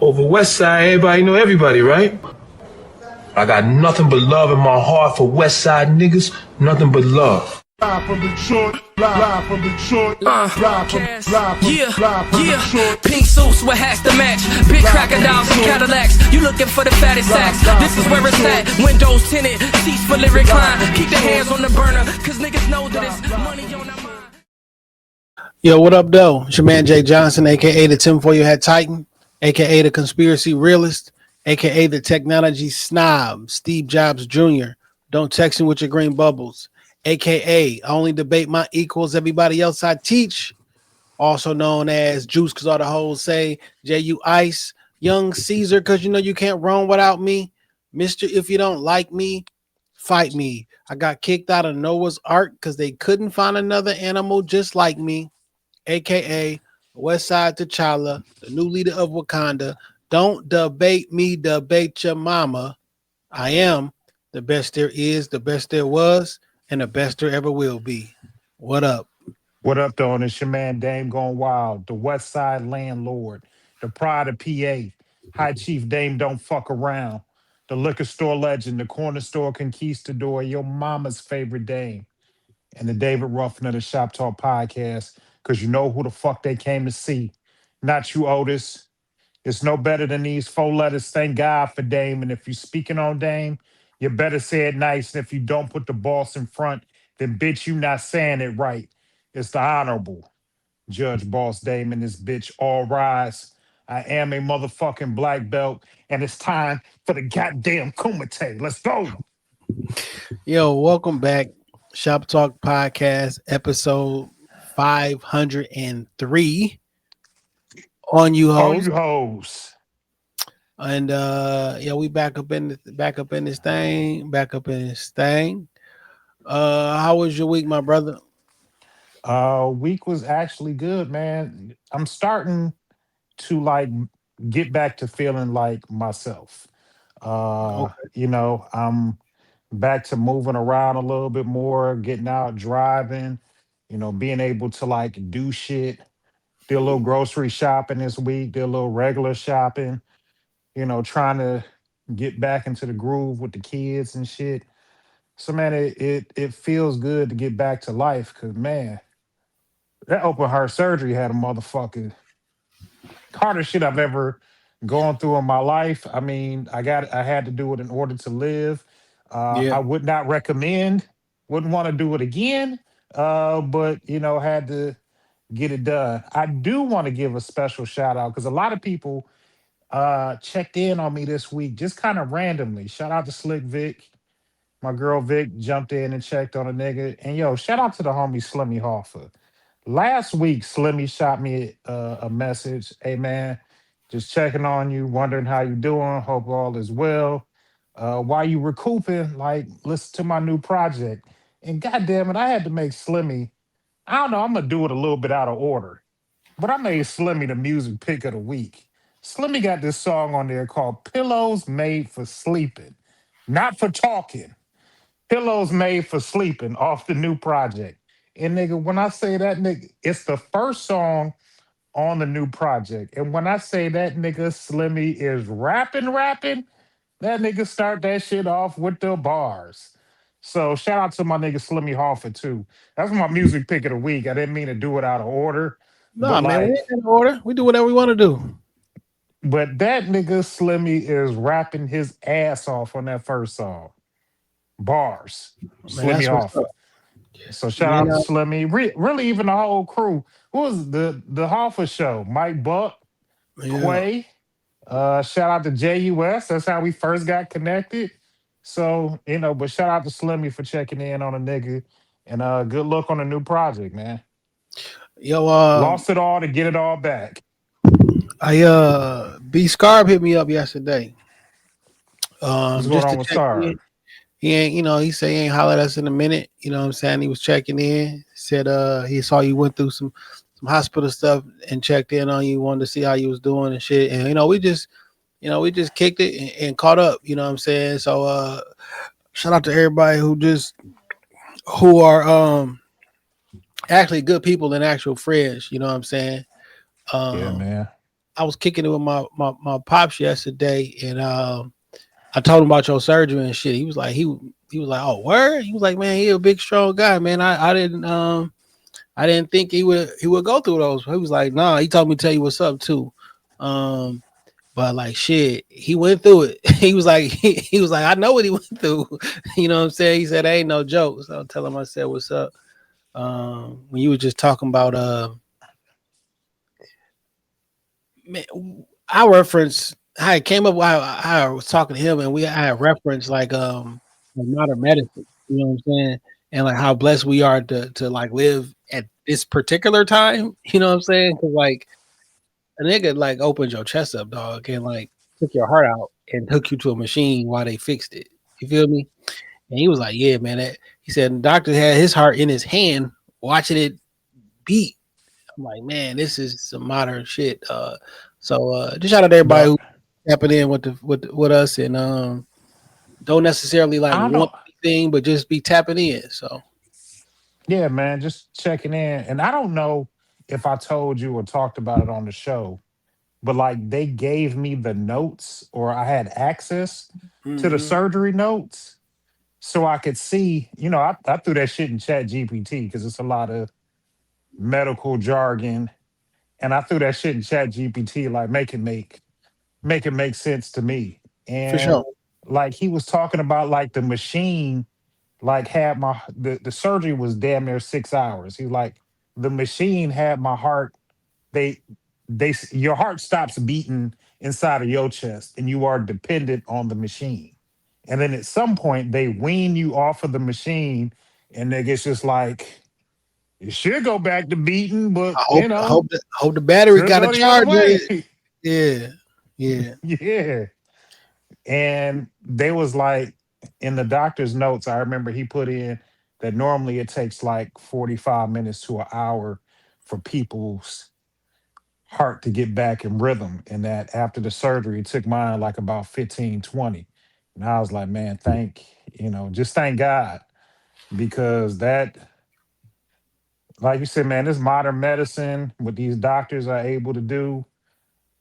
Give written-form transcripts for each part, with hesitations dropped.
Over West Side, everybody know everybody, right? I got nothing but love in my heart for West Side niggas, nothing but love. Live from Detroit, live from Detroit, live from Pink suits with hats to match, big crocodiles and Cadillacs. You looking for the fattest sacks? This is where it's at. Windows tinted, seats fully reclined. Keep the hands on the burner, cause niggas know that it's money on our mind. Yo, what up, though? It's your man Jay Johnson, aka the tinfoil hat Titan, aka the conspiracy realist, aka the technology snob, Steve Jobs Jr. Don't text me with your green bubbles, aka I only debate my equals, everybody else I teach. Also known as Juice, because all the hoes say J.U. Ice, Young Caesar, because you know you can't run without me. Mr. If you don't like me, fight me. I got kicked out of Noah's Ark because they couldn't find another animal just like me, aka Westside T'Challa, the new leader of Wakanda. Don't debate me, debate your mama. I am the best there is, the best there was, and the best there ever will be. What up? What up, though? And it's your man Dame Gone Wild, the West Side landlord, the pride of PA, High Chief Dame Don't Fuck Around, the liquor store legend, the corner store conquistador, your mama's favorite Dame, and the David Ruffin of the Shop Talk Podcast, because you know who the fuck they came to see. Not you, Otis. It's no better than these four letters. Thank God for Dame. And if you're speaking on Dame, you better say it nice. And if you don't put the boss in front, then bitch, you not saying it right. It's the Honorable Judge Boss Dame and this bitch. All rise. I am a motherfucking black belt, and it's time for the goddamn Kumite. Let's go. Yo, welcome back. Shop Talk Podcast, episode 503. On you hoes. On you hoes. And yeah, we back up in this thing. How was your week, my brother? Week was actually good, man. I'm starting to like get back to feeling like myself. Okay. I'm back to moving around a little bit more, getting out driving, being able to like do shit. Did a little grocery shopping this week, did a little regular shopping, trying to get back into the groove with the kids and shit. So man, it feels good to get back to life because man, that open heart surgery had a motherfucking hardest shit I've ever gone through in my life. I mean, I had to do it in order to live. Yeah. I would not recommend, wouldn't want to do it again. But had to get it done. I do want to give a special shout out because a lot of people checked in on me this week, just kind of randomly. Shout out to Slick Vic. My girl Vic jumped in and checked on a nigga. And yo, shout out to the homie Slimmy Hoffa. Last week, Slimmy shot me a message. Hey man, just checking on you, wondering how you doing. Hope all is well. While you recouping, like listen to my new project. And goddamn it, I had to make Slimmy. I don't know. I'm gonna do it a little bit out of order, but I made Slimmy the music pick of the week. Slimmy got this song on there called "Pillows Made for Sleeping," not for talking. Pillows Made for Sleeping off the new project. And nigga, when I say that nigga, it's the first song on the new project. And when I say that nigga Slimmy is rapping, that nigga start that shit off with the bars. So shout out to my nigga Slimmy Hoffa too. That's my music pick of the week. I didn't mean to do it out of order. No, man, we ain't in order. We do whatever we want to do. But that nigga Slimmy is rapping his ass off on that first song. Bars. Man, Slimmy Hoffa. So shout out to Slimmy. Really even the whole crew. Who was the Hoffa show? Mike Buck, Quay. Shout out to JUS. That's how we first got connected. So, but shout out to Slimmy for checking in on a nigga. And good luck on the new project, man. Yo, lost it all to get it all back. B Scarb hit me up yesterday. What's going on with Scarb? He ain't, he said he ain't hollered at us in a minute. You know what I'm saying? He was checking in. Said he saw you went through some hospital stuff and checked in on you, wanted to see how you was doing and shit. And we just kicked it and caught up, you know what I'm saying? So shout out to everybody who are actually good people and actual friends, you know what I'm saying? Yeah, man. I was kicking it with my pops yesterday, and I told him about your surgery and shit. He was like, oh, word. He was like, man, he a big strong guy, man. I didn't think he would go through those. He was like, nah. He told me to tell you what's up too. Um, but like shit, he went through it. He was like, I know what he went through. You know what I'm saying? He said, ain't no joke. So I tell him I said, what's up? When you were just talking about man, I reference how it came up how I was talking to him and I had referenced like modern medicine, you know what I'm saying? And like how blessed we are to like live at this particular time, you know what I'm saying? Cause like a nigga like opened your chest up, dog, and like took your heart out and took you to a machine while they fixed it. You feel me? And he was like, yeah, man. He said the doctor had his heart in his hand watching it beat. I'm like, man, this is some modern shit. So just shout out to everybody But who tapping in with us and don't necessarily like I want don't. anything, but just be tapping in. So Yeah, man, just checking in. And I don't know if I told you or talked about it on the show, but like they gave me the notes or I had access to the mm-hmm. surgery notes so I could see, I threw that shit in Chat GPT because it's a lot of medical jargon. And I threw that shit in Chat GPT, like make it make sense to me. For And sure. like he was talking about like the machine like had the surgery was damn near 6 hours. He like the machine had my heart. They your heart stops beating inside of your chest, and you are dependent on the machine. And then at some point they wean you off of the machine, and it's just like it should go back to beating, but I hope the battery could got a go the other charge in it. way. Yeah. Yeah. Yeah. And they was like in the doctor's notes, I remember he put in that normally it takes like 45 minutes to an hour for people's heart to get back in rhythm. And that after the surgery, it took mine like about 15, 20. And I was like, man, just thank God. Because that, like you said, man, this modern medicine, what these doctors are able to do,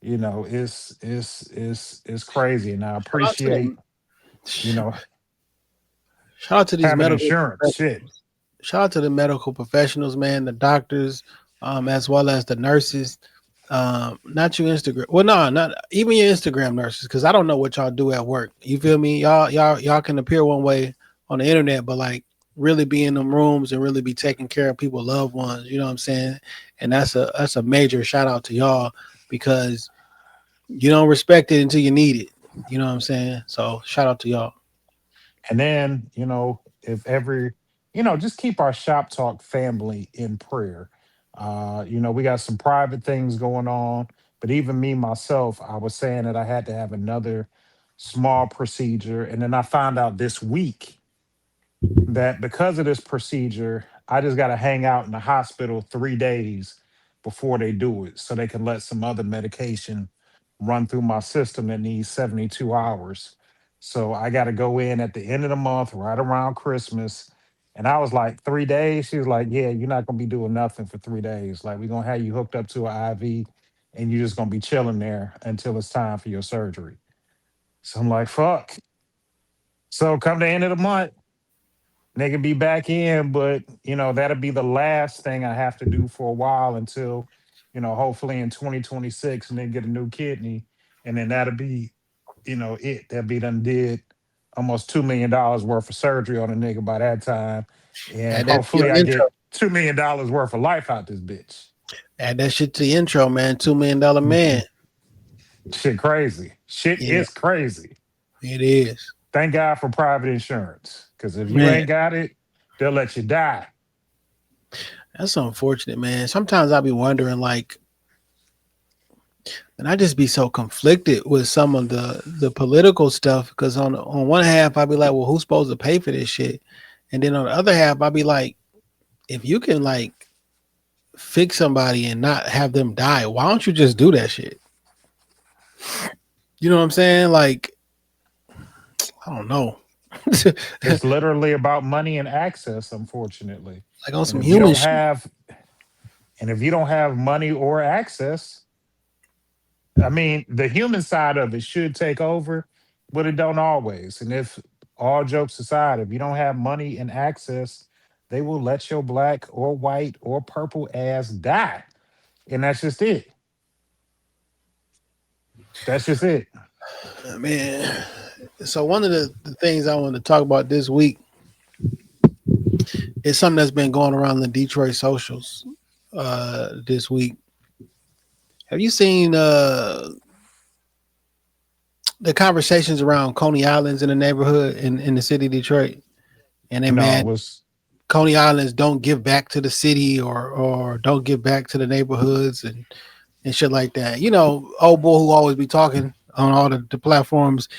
it's crazy. And I Shout out to appreciate, them. you know, Shout out to these having medical insurance. Shit. professionals. Shout out to the medical professionals, man, the doctors, as well as the nurses. Not your Instagram. Well, no, not even your Instagram nurses, because I don't know what y'all do at work. You feel me? Y'all can appear one way on the internet, but like really be in them rooms and really be taking care of people, loved ones. You know what I'm saying? And that's a major shout out to y'all because you don't respect it until you need it. You know what I'm saying? So shout out to y'all. And then, if every, just keep our Shop Talk family in prayer. We got some private things going on, but even me myself, I was saying that I had to have another small procedure. And then I found out this week that because of this procedure, I just got to hang out in the hospital 3 days before they do it so they can let some other medication run through my system that needs 72 hours. So I got to go in at the end of the month, right around Christmas. And I was like, 3 days? She was like, yeah, you're not going to be doing nothing for 3 days. Like, we're going to have you hooked up to an IV and you're just going to be chilling there until it's time for your surgery. So I'm like, fuck. So come the end of the month, they can be back in, but that'll be the last thing I have to do for a while until, hopefully in 2026 and then get a new kidney. And then that'll be, that'll be done did almost $2 million worth of surgery on a nigga by that time. And Add that to your hopefully I intro. get $2 million worth of life out this bitch. Add that shit to the intro, man. $2 million man. Shit crazy. Shit Yeah, is crazy. it is. Thank God for private insurance. Because if you Man, ain't got it, they'll let you die. that's unfortunate, man. Sometimes I be wondering, like, and I just be so conflicted with some of the political stuff because on one half I be like, well, who's supposed to pay for this shit? And then on the other half I be like, if you can like fix somebody and not have them die, why don't you just do that shit? You know what I'm saying? Like, I don't know. It's literally about money and access, unfortunately. Like on And some if you human don't shit. have and if you don't have money or access, I mean, the human side of it should take over, but it don't always. And if all jokes aside, if you don't have money and access, they will let your black or white or purple ass die. And that's just it. That's just it. Man. So one of the things I want to talk about this week is something that's been going around the Detroit socials this week. Have you seen the conversations around Coney Islands in the neighborhood in the city of Detroit? And they No, it mad was Coney Islands don't give back to the city or don't give back to the neighborhoods and shit like that. You know, old boy who always be talking on all the platforms.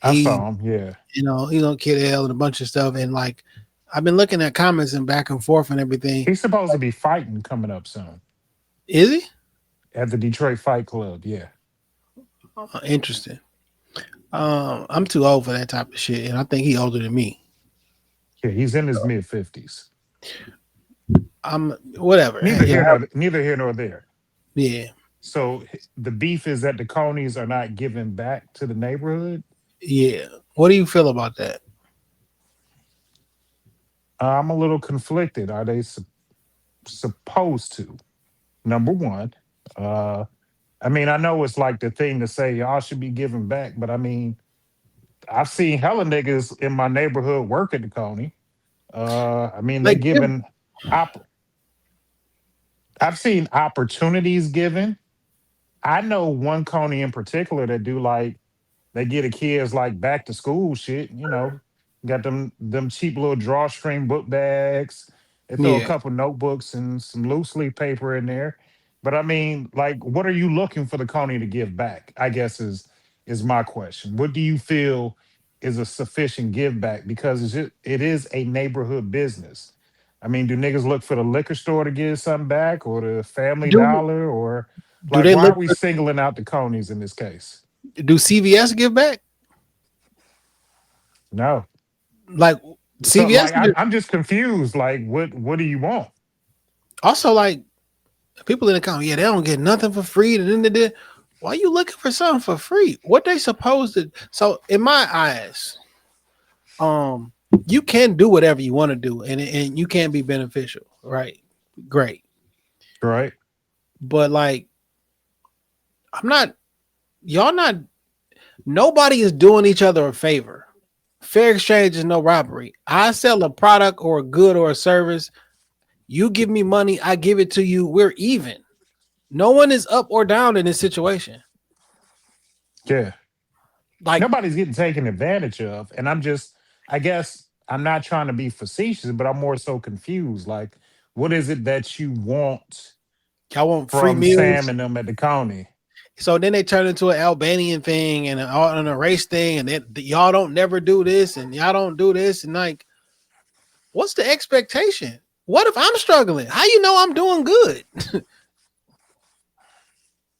I He, saw him, yeah. Kid L and a bunch of stuff. And like, I've been looking at comments and back and forth and everything. He's supposed to be fighting coming up soon Is he? at the Detroit Fight Club. Yeah. Interesting. I'm too old for that type of shit, and I think he older than me. Yeah, he's in his mid 50s. I'm whatever. Neither here nor there. Yeah. So the beef is that the Coneys are not giving back to the neighborhood. Yeah. What do you feel about that? I'm a little conflicted. Are they supposed to? Number one, I mean, I know it's like the thing to say y'all should be giving back, but I mean, I've seen hella niggas in my neighborhood work at the Coney. I mean, they Like, giving I've seen opportunities given. I know one Coney in particular that do like they get the kids like back to school shit, got them cheap little drawstring book bags. They throw a yeah. couple notebooks and some loose leaf paper in there. But I mean, like, what are you looking for the Coney to give back? I guess is my question. What do you feel is a sufficient give back? Because it is a neighborhood business. I mean, do niggas look for the liquor store to give something back, or the Family Do Dollar, or do like they why are look we singling out the Coneys in this case? do CVS give back? No. Like So CVS like I'm just confused. Like what do you want? also like people in the comment, yeah, they don't get nothing for free. Why you looking for something for free? What they supposed to? So in my eyes, you can do whatever you want to do, and you can be beneficial, right? Great, Right. but like, y'all not. Nobody is doing each other a favor. Fair exchange is no robbery. I sell a product or a good or a service. You give me money, I give it to you. We're even. No one is up or down in this situation. Yeah. Like, Nobody's getting taken advantage of. And I guess I'm not trying to be facetious, but I'm more so confused. Like, what is it that you want y'all want free from meals. Sam and them at the county? So then they turn into an Albanian thing and a race thing, and y'all don't never do this, and y'all don't do this, and like, what's the expectation? What if I'm struggling? How you know I'm doing good?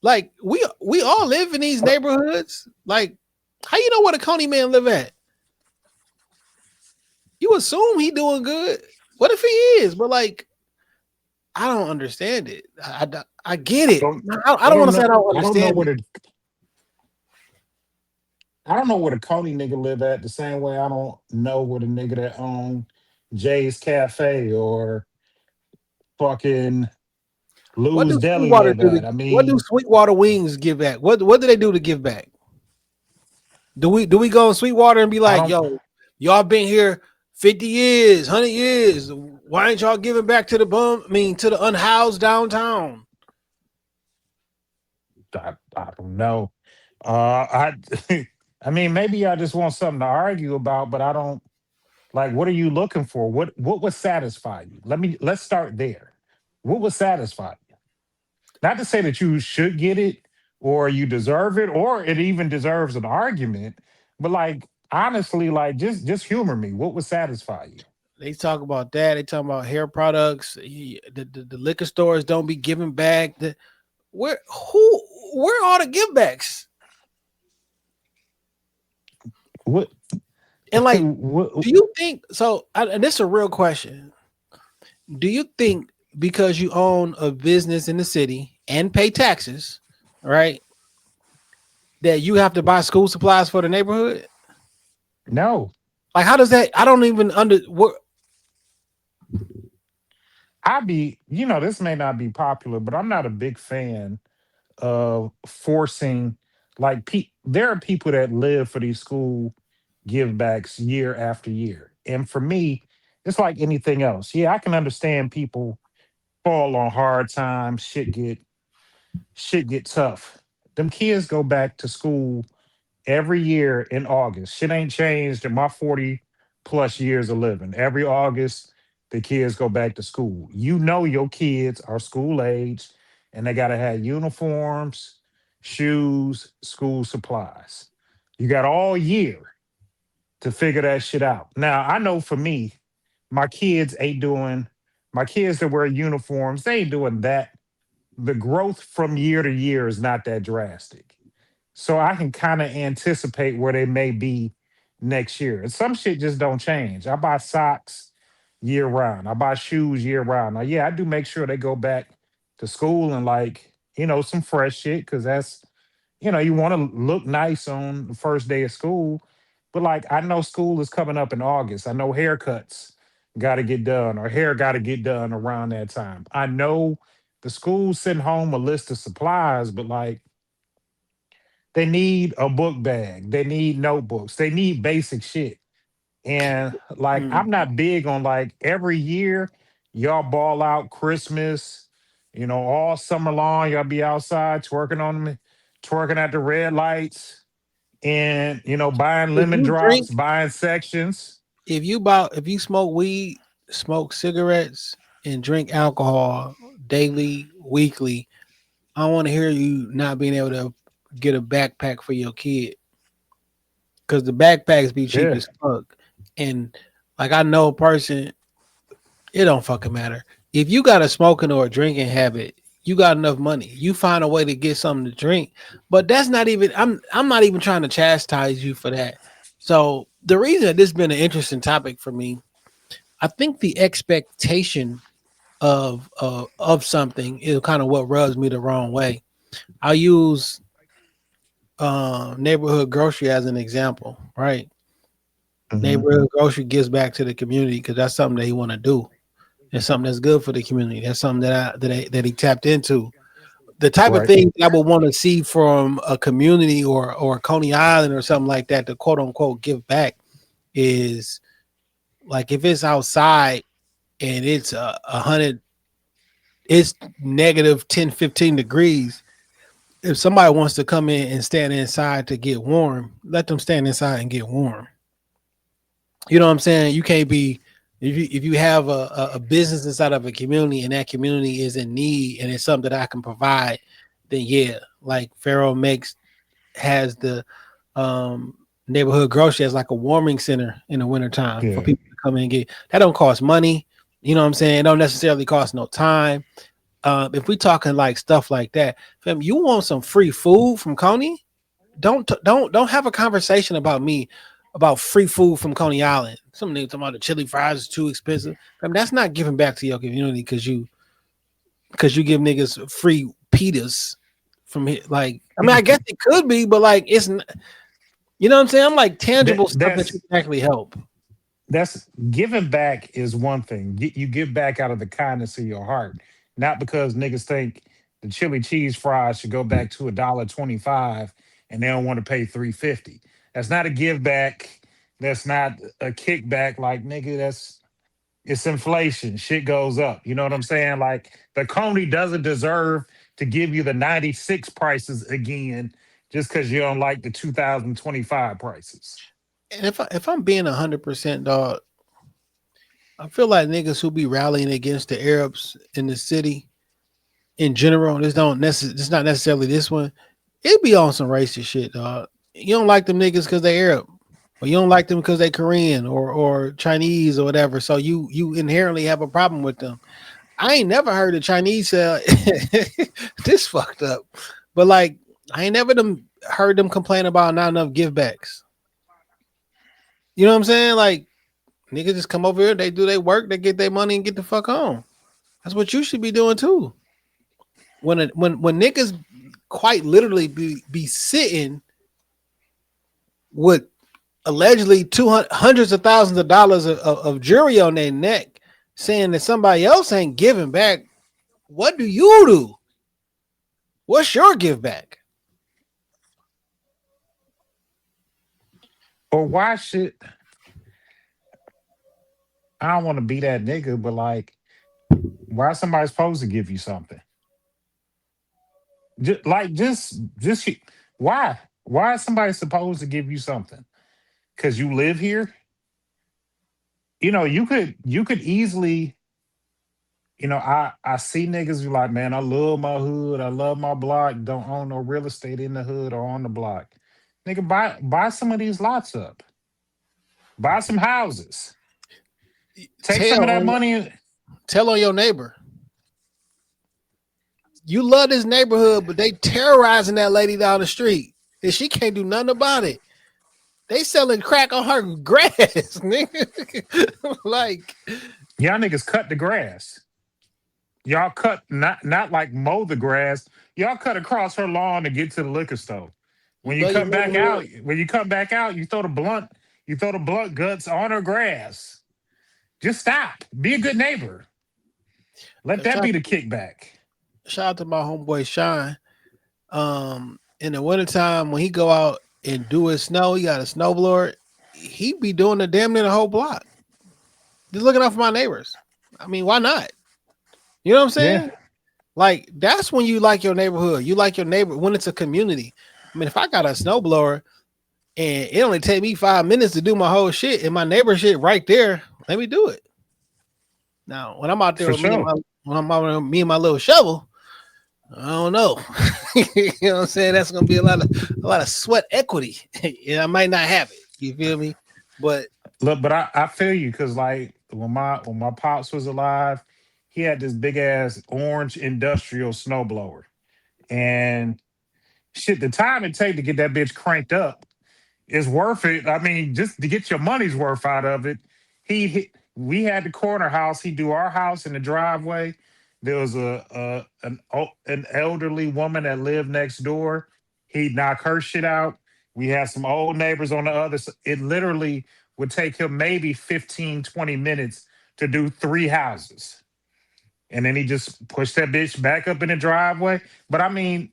Like we all live in these neighborhoods. Like, how you know where the Coney man live at? You assume he doing good. What if he is? But like, I don't understand it. I get it. I don't want to say I don't I don't know understand where it. I don't know where the Coney nigga live at the same way I don't know where the nigga that own Jay's Cafe or fucking What Lou's do Deli Sweetwater live do? at. I What do mean, Sweetwater Wings give back? What do they do to give back? Do we go on Sweetwater and be I like, don't yo, y'all been here 50 years, 100 years. Why ain't y'all giving back to to the unhoused downtown? I don't know. I I mean, maybe I just want something to argue about, but I don't like. What are you looking for? What would satisfy you? Let's start there. What would satisfy you? Not to say that you should get it or you deserve it or it even deserves an argument, but like honestly, like just humor me. What would satisfy you? They talk about that. They talk about hair products. The liquor stores don't be giving back. Where are the givebacks? What And like, what do you think so? And this is a real question. Do you think because you own a business in the city and pay taxes, right? that you have to buy school supplies for the neighborhood? No, Like, how does that? I don't even what. this may not be popular, but I'm not a big fan of forcing, like, there are people that live for these school give backs year after year. And for me, it's like anything else. Yeah, I can understand people fall on hard times, shit get tough. Them kids go back to school every year in August. Shit ain't changed in my 40 plus years of living. Every August, the kids go back to school. You know your kids are school age and they gotta have uniforms, shoes, school supplies. You got all year to figure that shit out. Now I know for me, my kids ain't doing my kids that wear uniforms, they ain't doing that. The growth from year to year is not that drastic. So I can kind of anticipate where they may be next year. And some shit just don't change. I buy socks year round. I buy shoes year round. Now, yeah, I do make sure they go back to school and, like, some fresh shit, because you want to look nice on the first day of school. But, like, I know school is coming up in August. I know haircuts got to get done, or hair got to get done around that time. I know the school send home a list of supplies, but, like, they need a book bag. They need notebooks. They need basic shit. And, like, Mm. I'm not big on, like, every year y'all ball out Christmas, all summer long y'all be outside twerking on me, twerking at the red lights, and buying If lemon you drink, drops, buying sections. if you smoke weed, smoke cigarettes, and drink alcohol daily, weekly, I want to hear you not being able to get a backpack for your kid, because the backpacks be cheap Yeah. as fuck. And like, I know a person, it don't fucking matter. If you got a smoking or a drinking habit, you got enough money. You find a way to get something to drink. But that's not even I'm not even trying to chastise you for that. So the reason that this has been an interesting topic for me, I think the expectation of something is kind of what rubs me the wrong way. I'll use neighborhood grocery as an example, right? Hmm. Neighborhood grocery gives back to the community because that's something that he want to do. It's something that's good for the community. That's something that he tapped into. The type of Right. thing I would want to see from a community or Coney Island or something like that to quote unquote give back is, like, if it's outside and it's 100, it's negative 10, 15 degrees. If somebody wants to come in and stand inside to get warm, let them stand inside and get warm. You know what I'm saying? You can't be, if you have a business inside of a community and that community is in need and it's something that I can provide, then yeah, like Pharaoh has the neighborhood grocery as like a warming center in the wintertime for Yeah. people to come in and get. That don't cost money. You know what I'm saying? It don't necessarily cost no time. If we talking like stuff like that, fam, you want some free food from Coney? Don't have a conversation about me about free food from Coney Island. Some niggas talking about the chili fries is too expensive. Fam, that's not giving back to your community because you give niggas free pitas from here. Like, I mean, I guess it could be, but like, it's you know what I'm saying? I'm like That, tangible stuff that you that's can actually help. that's giving back is one thing. You give back out of the kindness of your heart, not because niggas think the chili cheese fries should go back to $1.25 and they don't want to pay $3.50. That's not a give back. That's not a kickback. Like, nigga, it's inflation. Shit goes up. You know what I'm saying? Like, the Coney doesn't deserve to give you the 96 prices again just because you don't like the 2025 prices. And if I'm being 100% dog, I feel like niggas who be rallying against the Arabs in the city in general, this not necessarily this one. It be on some racist shit, dog. You don't like them niggas because they Arab, or you don't like them because they Korean or Chinese or whatever. So you inherently have a problem with them. I ain't never heard a Chinese this fucked up, but like, I ain't never heard them complain about not enough givebacks. You know what I'm saying? Like, niggas just come over here, they do their work, they get their money and get the fuck home. That's what you should be doing too. When niggas quite literally be sitting with allegedly hundreds of thousands of dollars of jewelry on their neck, saying that somebody else ain't giving back. What do you do? What's your give back? Or why should I don't want to be that nigga, but like, why is somebody supposed to give you something? Just why? Why is somebody supposed to give you something? Because you live here? You could easily, I see niggas who like, man, I love my hood, I love my block, don't own no real estate in the hood or on the block. Nigga, buy some of these lots up. Buy some houses. Take some of that money. Tell on your neighbor. You love this neighborhood, but they terrorizing that lady down the street, and she can't do nothing about it. They selling crack on her grass, nigga. Like, y'all niggas cut the grass. Y'all cut not like mow the grass. Y'all cut across her lawn to get to the liquor store. When you come back out, you throw the blunt guts on her grass. Just stop. Be a good neighbor. Let that be the kickback. Shout out to my homeboy Shine. In the wintertime, when he go out and do his snow, he got a snowblower. He be doing the damn near the whole block. Just looking out for my neighbors. I mean, why not? You know what I'm saying? Yeah. Like, that's when you like your neighborhood. You like your neighbor when it's a community. I mean, if I got a snowblower and it only take me 5 minutes to do my whole shit and my neighbor shit right there, let me do it. Now, when I'm out there with me and my little shovel, I don't know. You know what I'm saying? That's gonna be a lot of sweat equity. Yeah, I might not have it. You feel me? But look, but I feel you, because like when my pops was alive, he had this big ass orange industrial snowblower. And shit, the time it take to get that bitch cranked up is worth it. I mean, just to get your money's worth out of it. We had the corner house. He'd do our house in the driveway. There was an elderly woman that lived next door. He'd knock her shit out. We had some old neighbors on the other side. It literally would take him maybe 15, 20 minutes to do 3 houses. And then he just pushed that bitch back up in the driveway. But I mean,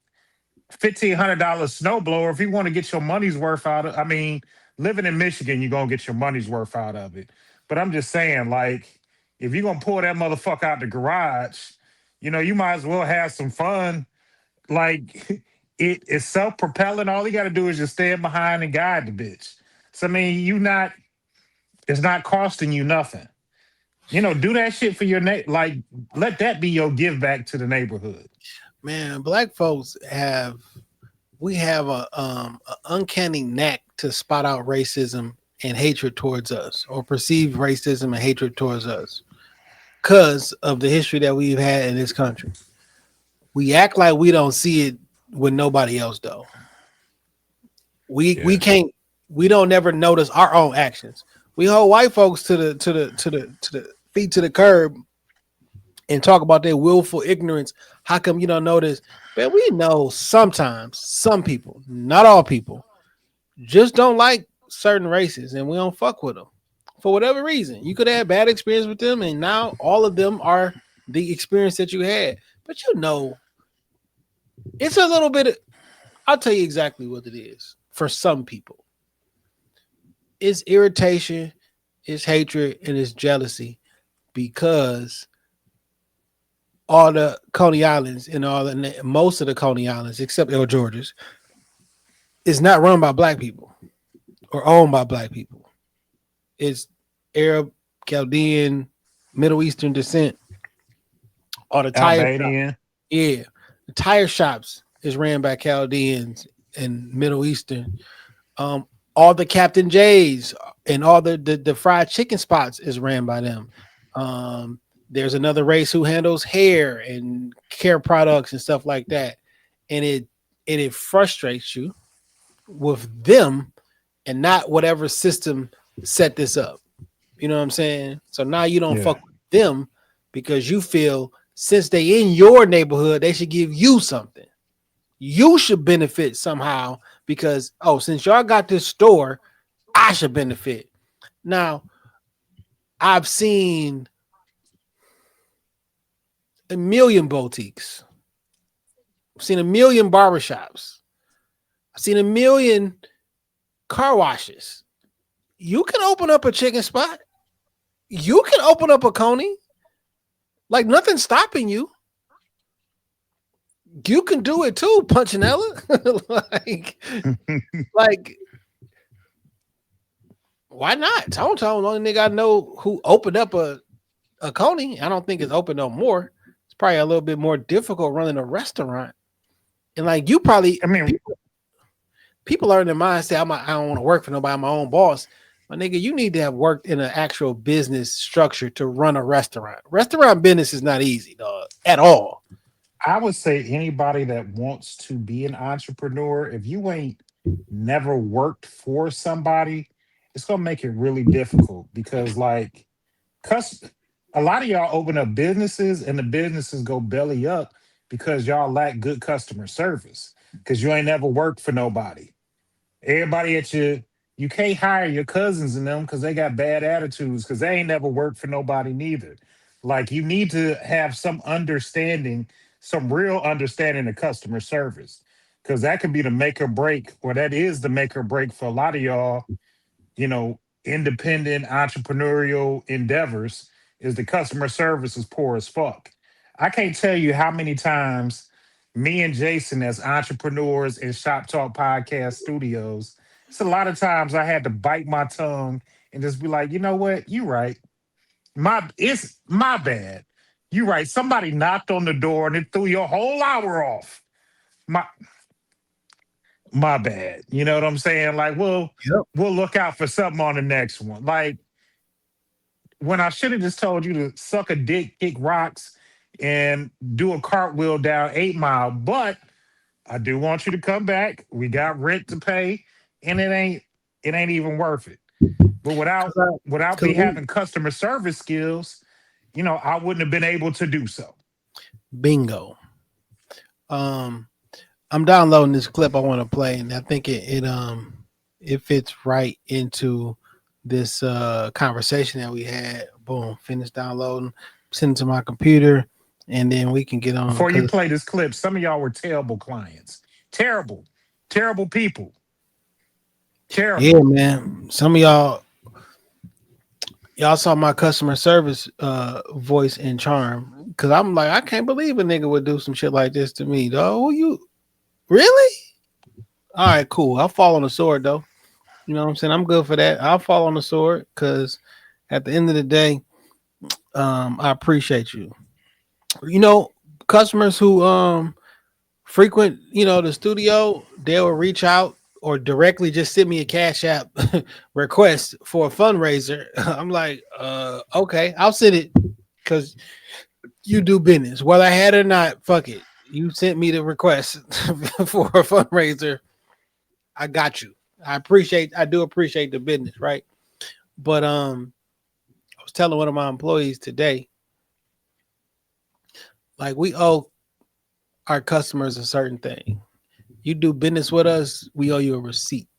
$1,500 snowblower, if you want to get your money's worth out of, I mean, living in Michigan, you're going to get your money's worth out of it. But I'm just saying, like, if you're going to pull that motherfucker out the garage, you might as well have some fun. Like, it is self-propelling. All you got to do is just stand behind and guide the bitch. So, I mean, it's not costing you nothing. Do that shit for your like, let that be your give back to the neighborhood. Man, black folks have a uncanny knack to spot out racism and hatred towards us, or perceived racism and hatred towards us, because of the history that we've had in this country. We act like we don't see it when nobody else does. We don't never notice our own actions. We hold white folks to the feet to the curb and talk about their willful ignorance. How come you don't notice? But we know sometimes some people, not all people, just don't like certain races, and we don't fuck with them for whatever reason. You could have bad experience with them, and now all of them are the experience that you had. But it's a little bit of, I'll tell you exactly what it is. For some people, it's irritation, it's hatred, and it's jealousy, because all the Coney Islands and most of the Coney Islands, except El Georges, is not run by black people or owned by black people. It's Arab, Chaldean, Middle Eastern descent. All the tire the tire shops is ran by Chaldeans and Middle Eastern. All the Captain J's and all the fried chicken spots is ran by them. There's another race who handles hair and care products and stuff like that. And it frustrates you with them and not whatever system set this up. You know what I'm saying? So now you don't fuck with them because you feel since they in your neighborhood, they should give you something. You should benefit somehow because since y'all got this store, I should benefit. Now, I've seen a million boutiques. I've seen a million barbershops. I've seen a million car washes. You can open up a chicken spot. You can open up a Coney. Like, nothing's stopping you. You can do it too, Punchinella. like, why not? Tone only nigga I know who opened up a Coney. I don't think it's open no more. It's probably a little bit more difficult running a restaurant. And like, you probably, people are in their mindset, I don't want to work for nobody, I'm my own boss. My nigga, you need to have worked in an actual business structure to run a restaurant. Restaurant business is not easy, dog, at all. I would say anybody that wants to be an entrepreneur, if you ain't never worked for somebody, it's gonna make it really difficult because like a lot of y'all open up businesses and the businesses go belly up because y'all lack good customer service because you ain't never worked for nobody. Everybody at you can't hire your cousins and them because they got bad attitudes because they ain't never worked for nobody neither. Like you need to have some understanding, some real understanding of customer service because that could be the make or break, or that is the make or break for a lot of y'all, independent entrepreneurial endeavors is the customer service is poor as fuck. I can't tell you how many times me and Jason as entrepreneurs in Shop Talk Podcast Studios, it's a lot of times I had to bite my tongue and just be like, you know what? You right. It's my bad. You right. Somebody knocked on the door and it threw your whole hour off. My bad. You know what I'm saying? Like, we'll look out for something on the next one. Like when I should have just told you to suck a dick, kick rocks, and do a cartwheel down 8 Mile, but I do want you to come back. We got rent to pay, and it ain't even worth it. But without me having customer service skills, I wouldn't have been able to do so. Bingo. I'm downloading this clip I want to play, and I think it fits right into this conversation that we had. Boom, finish downloading, send it to my computer, and then we can get on. Before you play this clip, some of y'all were terrible clients. Terrible people. Terrible. Yeah, man. Some of y'all saw my customer service voice and charm, because I'm like, I can't believe a nigga would do some shit like this to me, dog. You really? All right, cool. I'll fall on the sword, though. You know what I'm saying? I'm good for that. I'll fall on the sword because at the end of the day, I appreciate you. Customers who frequent, the studio, they'll reach out or directly just send me a Cash App request for a fundraiser. I'm like, okay, I'll send it because you do business. Whether I had it or not, fuck it. You sent me the request for a fundraiser. I got you. I do appreciate the business, right? But I was telling one of my employees today, like, we owe our customers a certain thing. You do business with us, we owe you a receipt.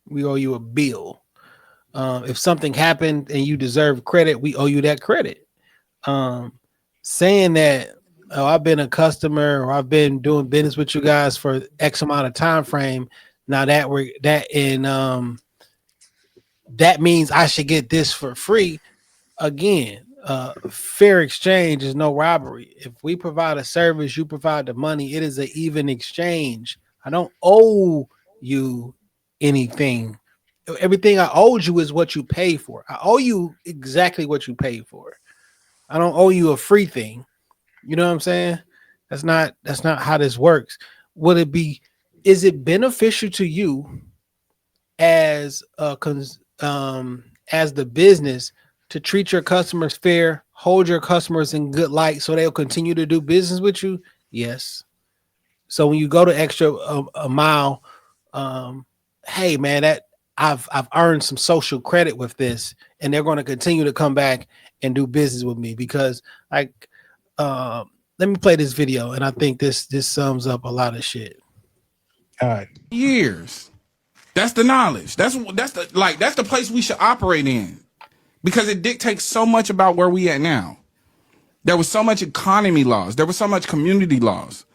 We owe you a bill. If something happened and you deserve credit, we owe you that credit. Saying that, I've been a customer or I've been doing business with you guys for X amount of time frame. Now that means I should get this for free. Again, fair exchange is no robbery. If we provide a service, you provide the money. It is an even exchange. I don't owe you anything. Everything I owed you is what you pay for. I owe you exactly what you paid for. I don't owe you a free thing. You know what I'm saying? That's not how this works. Is it beneficial to you as the business to treat your customers fair, hold your customers in good light so they'll continue to do business with you? Yes. So when you go to extra a mile, hey man, that I've earned some social credit with this, and they're going to continue to come back and do business with me because let me play this video, and I think this sums up a lot of shit. All right. Years. That's the knowledge. That's the place we should operate in, because it dictates so much about where we at now. There was so much economy loss. There was so much community loss.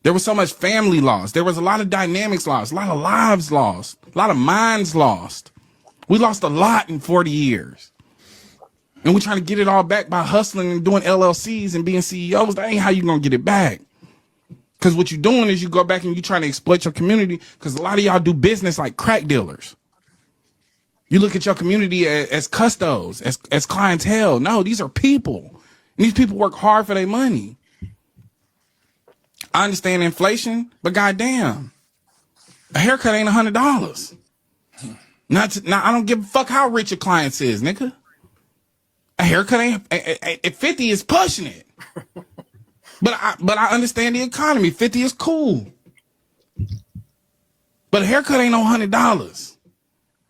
There was so much family loss. There was a lot of dynamics lost, a lot of lives lost, a lot of minds lost. We lost a lot in 40 years. And we're trying to get it all back by hustling and doing LLCs and being CEOs. That ain't how you going to get it back. Because what you're doing is you go back and you're trying to exploit your community, because a lot of y'all do business like crack dealers. You look at your community as custos, as clientele. No, these are people. And these people work hard for their money. I understand inflation, but goddamn, a haircut ain't $100. Now I don't give a fuck how rich your client is, nigga. A haircut ain't at 50 is pushing it. But I understand the economy. 50 is cool. But a haircut ain't no $100.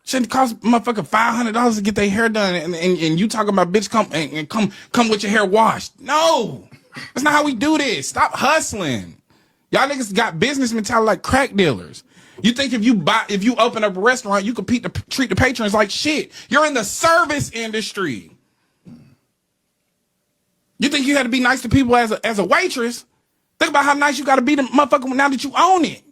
Shouldn't cost motherfucker $500 to get their hair done, and you talking about bitch come with your hair washed. No, that's not how we do this. Stop hustling. Y'all niggas got business mentality like crack dealers. You think if you open up a restaurant, you compete to treat the patrons like shit. You're in the service industry. You think you had to be nice to people as a waitress? Think about how nice you got to be to motherfucker now that you own it.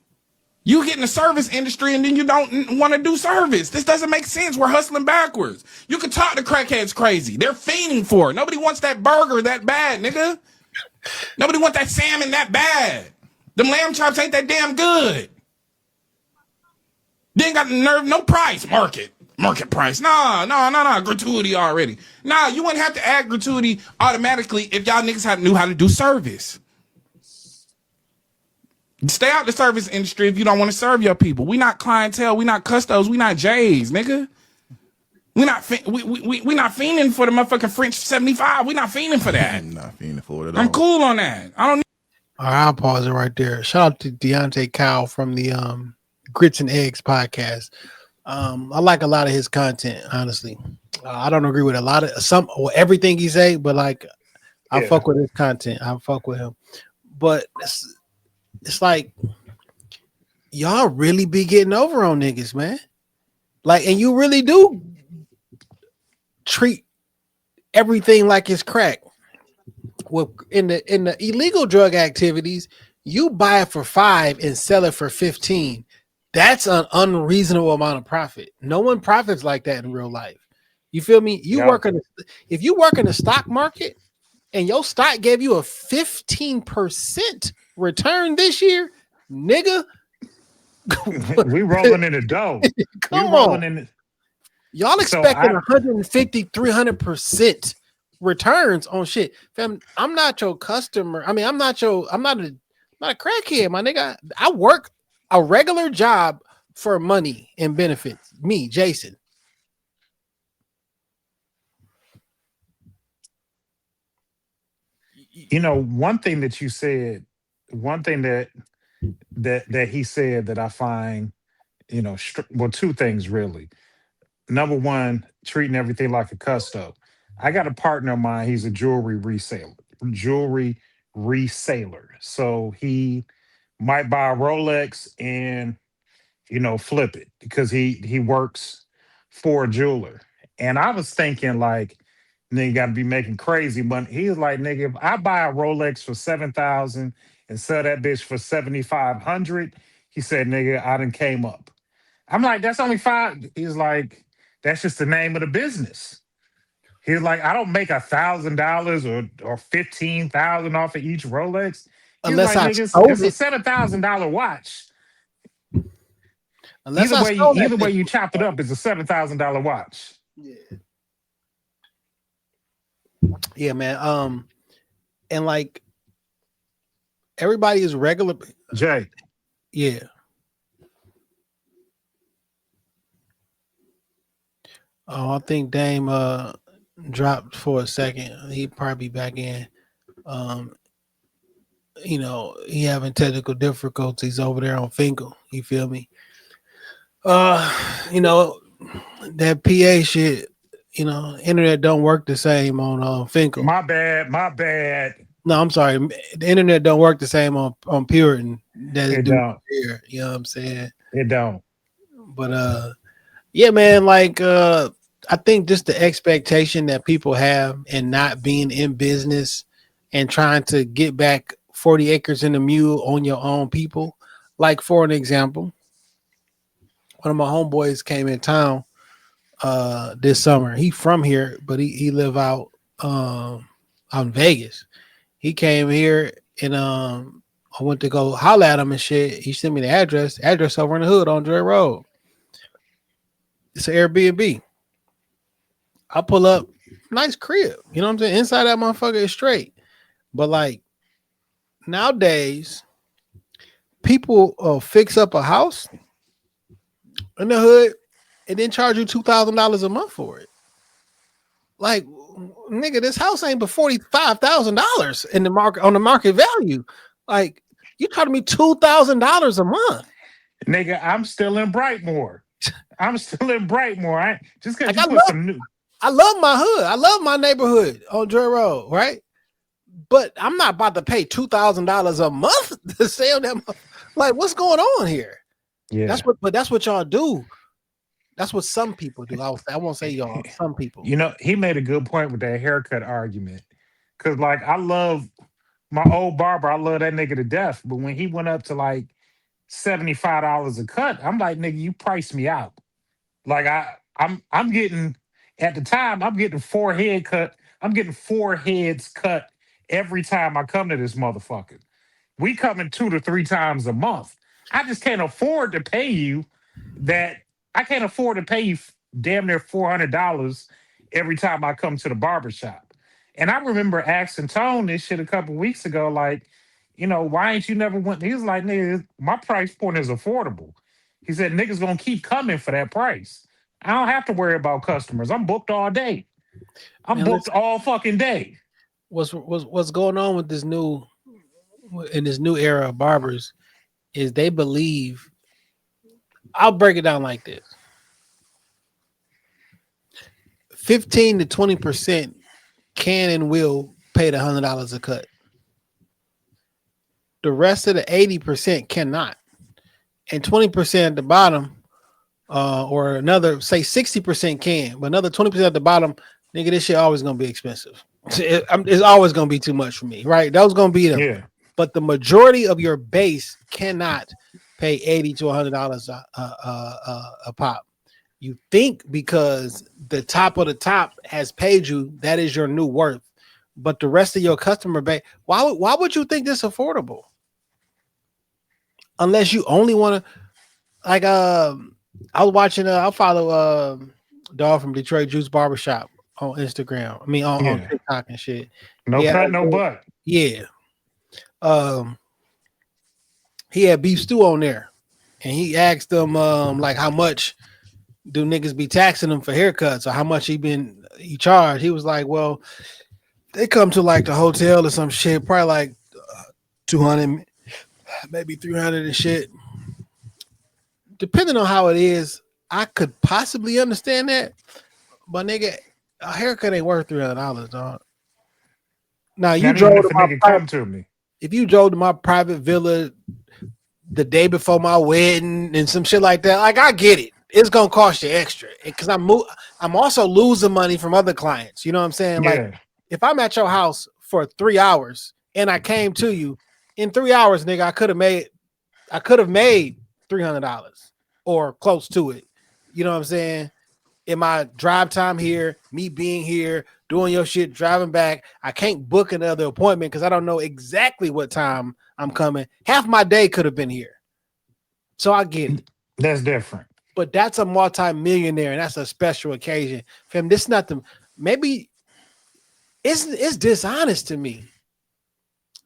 You get in the service industry and then you don't want to do service. This doesn't make sense. We're hustling backwards. You can talk to crackheads crazy. They're fiending for it. Nobody wants that burger that bad, nigga. Nobody wants that salmon that bad. Them lamb chops ain't that damn good. They ain't got the nerve, no price. Market price. Nah. Gratuity already. Nah, you wouldn't have to add gratuity automatically if y'all niggas knew how to do service. Stay out the service industry if you don't want to serve your people. We not clientele. We not custos. We not J's, nigga. We not fiending for the motherfucking French 75. We not fiending for that. I'm not fiending for it at all. I'm cool on that. I don't need. All right, I'll pause it right there. Shout out to Deontay Kyle from the Grits and Eggs podcast. I like a lot of his content, honestly. I don't agree with a lot of everything he say, but like I fuck with his content. I fuck with him. But it's like y'all really be getting over on niggas, man. Like, and you really do treat everything like it's crack. Well, in the illegal drug activities, you buy it for $5 and sell it for $15. That's an unreasonable amount of profit. No one profits like that in real life. You feel me? If you work in the stock market and your stock gave you a 15% return this year, nigga, we rolling in the dough. Come on. Y'all expecting 150, 300% returns on shit. Fam, I'm not your customer. I mean, I'm not a crackhead, my nigga. I work a regular job for money and benefits. Me, Jason. You know, one thing that you said, one thing that he said that I find, you know, two things really. Number one, treating everything like a custo. I got a partner of mine. He's a jewelry reseller. So he might buy a Rolex and, you know, flip it because he works for a jeweler. And I was thinking like, nigga got to be making crazy money. He was like, nigga, if I buy a Rolex for $7,000 and sell that bitch for $7,500, he said, nigga, I done came up. I'm like, that's only $5. He's like, that's just the name of the business. He's like, I don't make $1,000 or $15,000 off of each Rolex. Unless like, I nigga, it's a $7,000 watch. Either way you chop it up, it's a $7,000 watch. Yeah, man. And like everybody is regular. Jay. Yeah. Oh, I think Dame dropped for a second. He'd probably be back in. You know, he having technical difficulties over there on Finkel. You feel me? You know, that PA shit, you know, internet don't work the same on Finkel. My bad. No, I'm sorry. The internet don't work the same on Puritan that it It do don't. here. You know what I'm saying? It don't. But yeah, man, like I think just the expectation that people have and not being in business and trying to get back 40 acres in a mule on your own people. Like for an example, one of my homeboys came in town this summer. He from here, but he live out in Vegas. He came here and I went to go holler at him and shit. He sent me the address over in the hood on Dre Road. It's an Airbnb. I pull up, nice crib. You know what I'm saying? Inside that motherfucker is straight. But like nowadays, people fix up a house in the hood and then charge you $2,000 a month for it. Like, nigga, this house ain't but $45,000 in the market on the market value. Like, you charging me $2,000 a month. Nigga, I'm still in Brightmoor. Just because Like, you put some new. I love my hood. I love my neighborhood on Dre Road, right? But I'm not about to pay $2,000 a month to sell them. Like, what's going on here? Yeah, That's what y'all do. That's what some people do. I won't say y'all. Some people. You know, he made a good point with that haircut argument. Cause like I love my old barber. I love that nigga to death. But when he went up to like $75 a cut, I'm like, nigga, you priced me out. Like I'm getting at the time, I'm getting 4 head cut. I'm getting 4 heads cut every time I come to this motherfucker. We coming 2 to 3 times a month. I just can't afford to pay you that. I can't afford to pay you damn near $400 every time I come to the barbershop. And I remember asking Tone this shit a couple weeks ago, like, you know, why ain't you never went? He was like, nigga, my price point is affordable. He said, niggas gonna keep coming for that price. I don't have to worry about customers. I'm booked all day. I'm booked all fucking day. What's going on with this new era of barbers is they believe. I'll break it down like this: 15 to 20% can and will pay the $100 a cut. The rest of the 80% cannot, and 20% at the bottom, or another say 60% can, but another 20% at the bottom, nigga, this shit always gonna be expensive. It's always gonna be too much for me, right? That was gonna be them. Yeah. But the majority of your base cannot pay $80 to $100 a pop. You think because the top of the top has paid you, that is your new worth. But the rest of your customer base, why would you think this affordable? Unless you only want to, like, I was watching, I follow dog from Detroit Juice Barbershop on Instagram. I mean, on TikTok and shit. No cut, no butt. Yeah. He had beef stew on there, and he asked them like how much do niggas be taxing them for haircuts or how much he charged. He was like, well, they come to like the hotel or some shit, probably like 200, maybe 300 and shit. Depending on how it is, I could possibly understand that, but nigga, a haircut ain't worth $300, dog. Now you drove to my come to me. If you drove to my private villa the day before my wedding and some shit like that, like I get it. It's gonna cost you extra because I'm also losing money from other clients. You know what I'm saying? Yeah. Like if I'm at your house for 3 hours and I came to you in 3 hours, nigga, I could have made $300 or close to it. You know what I'm saying? In my drive time here, me being here, doing your shit, driving back, I can't book another appointment because I don't know exactly what time I'm coming. Half my day could have been here. So I get it. That's different. But that's a multi-millionaire and that's a special occasion. Fam, this is not the, maybe it's dishonest to me.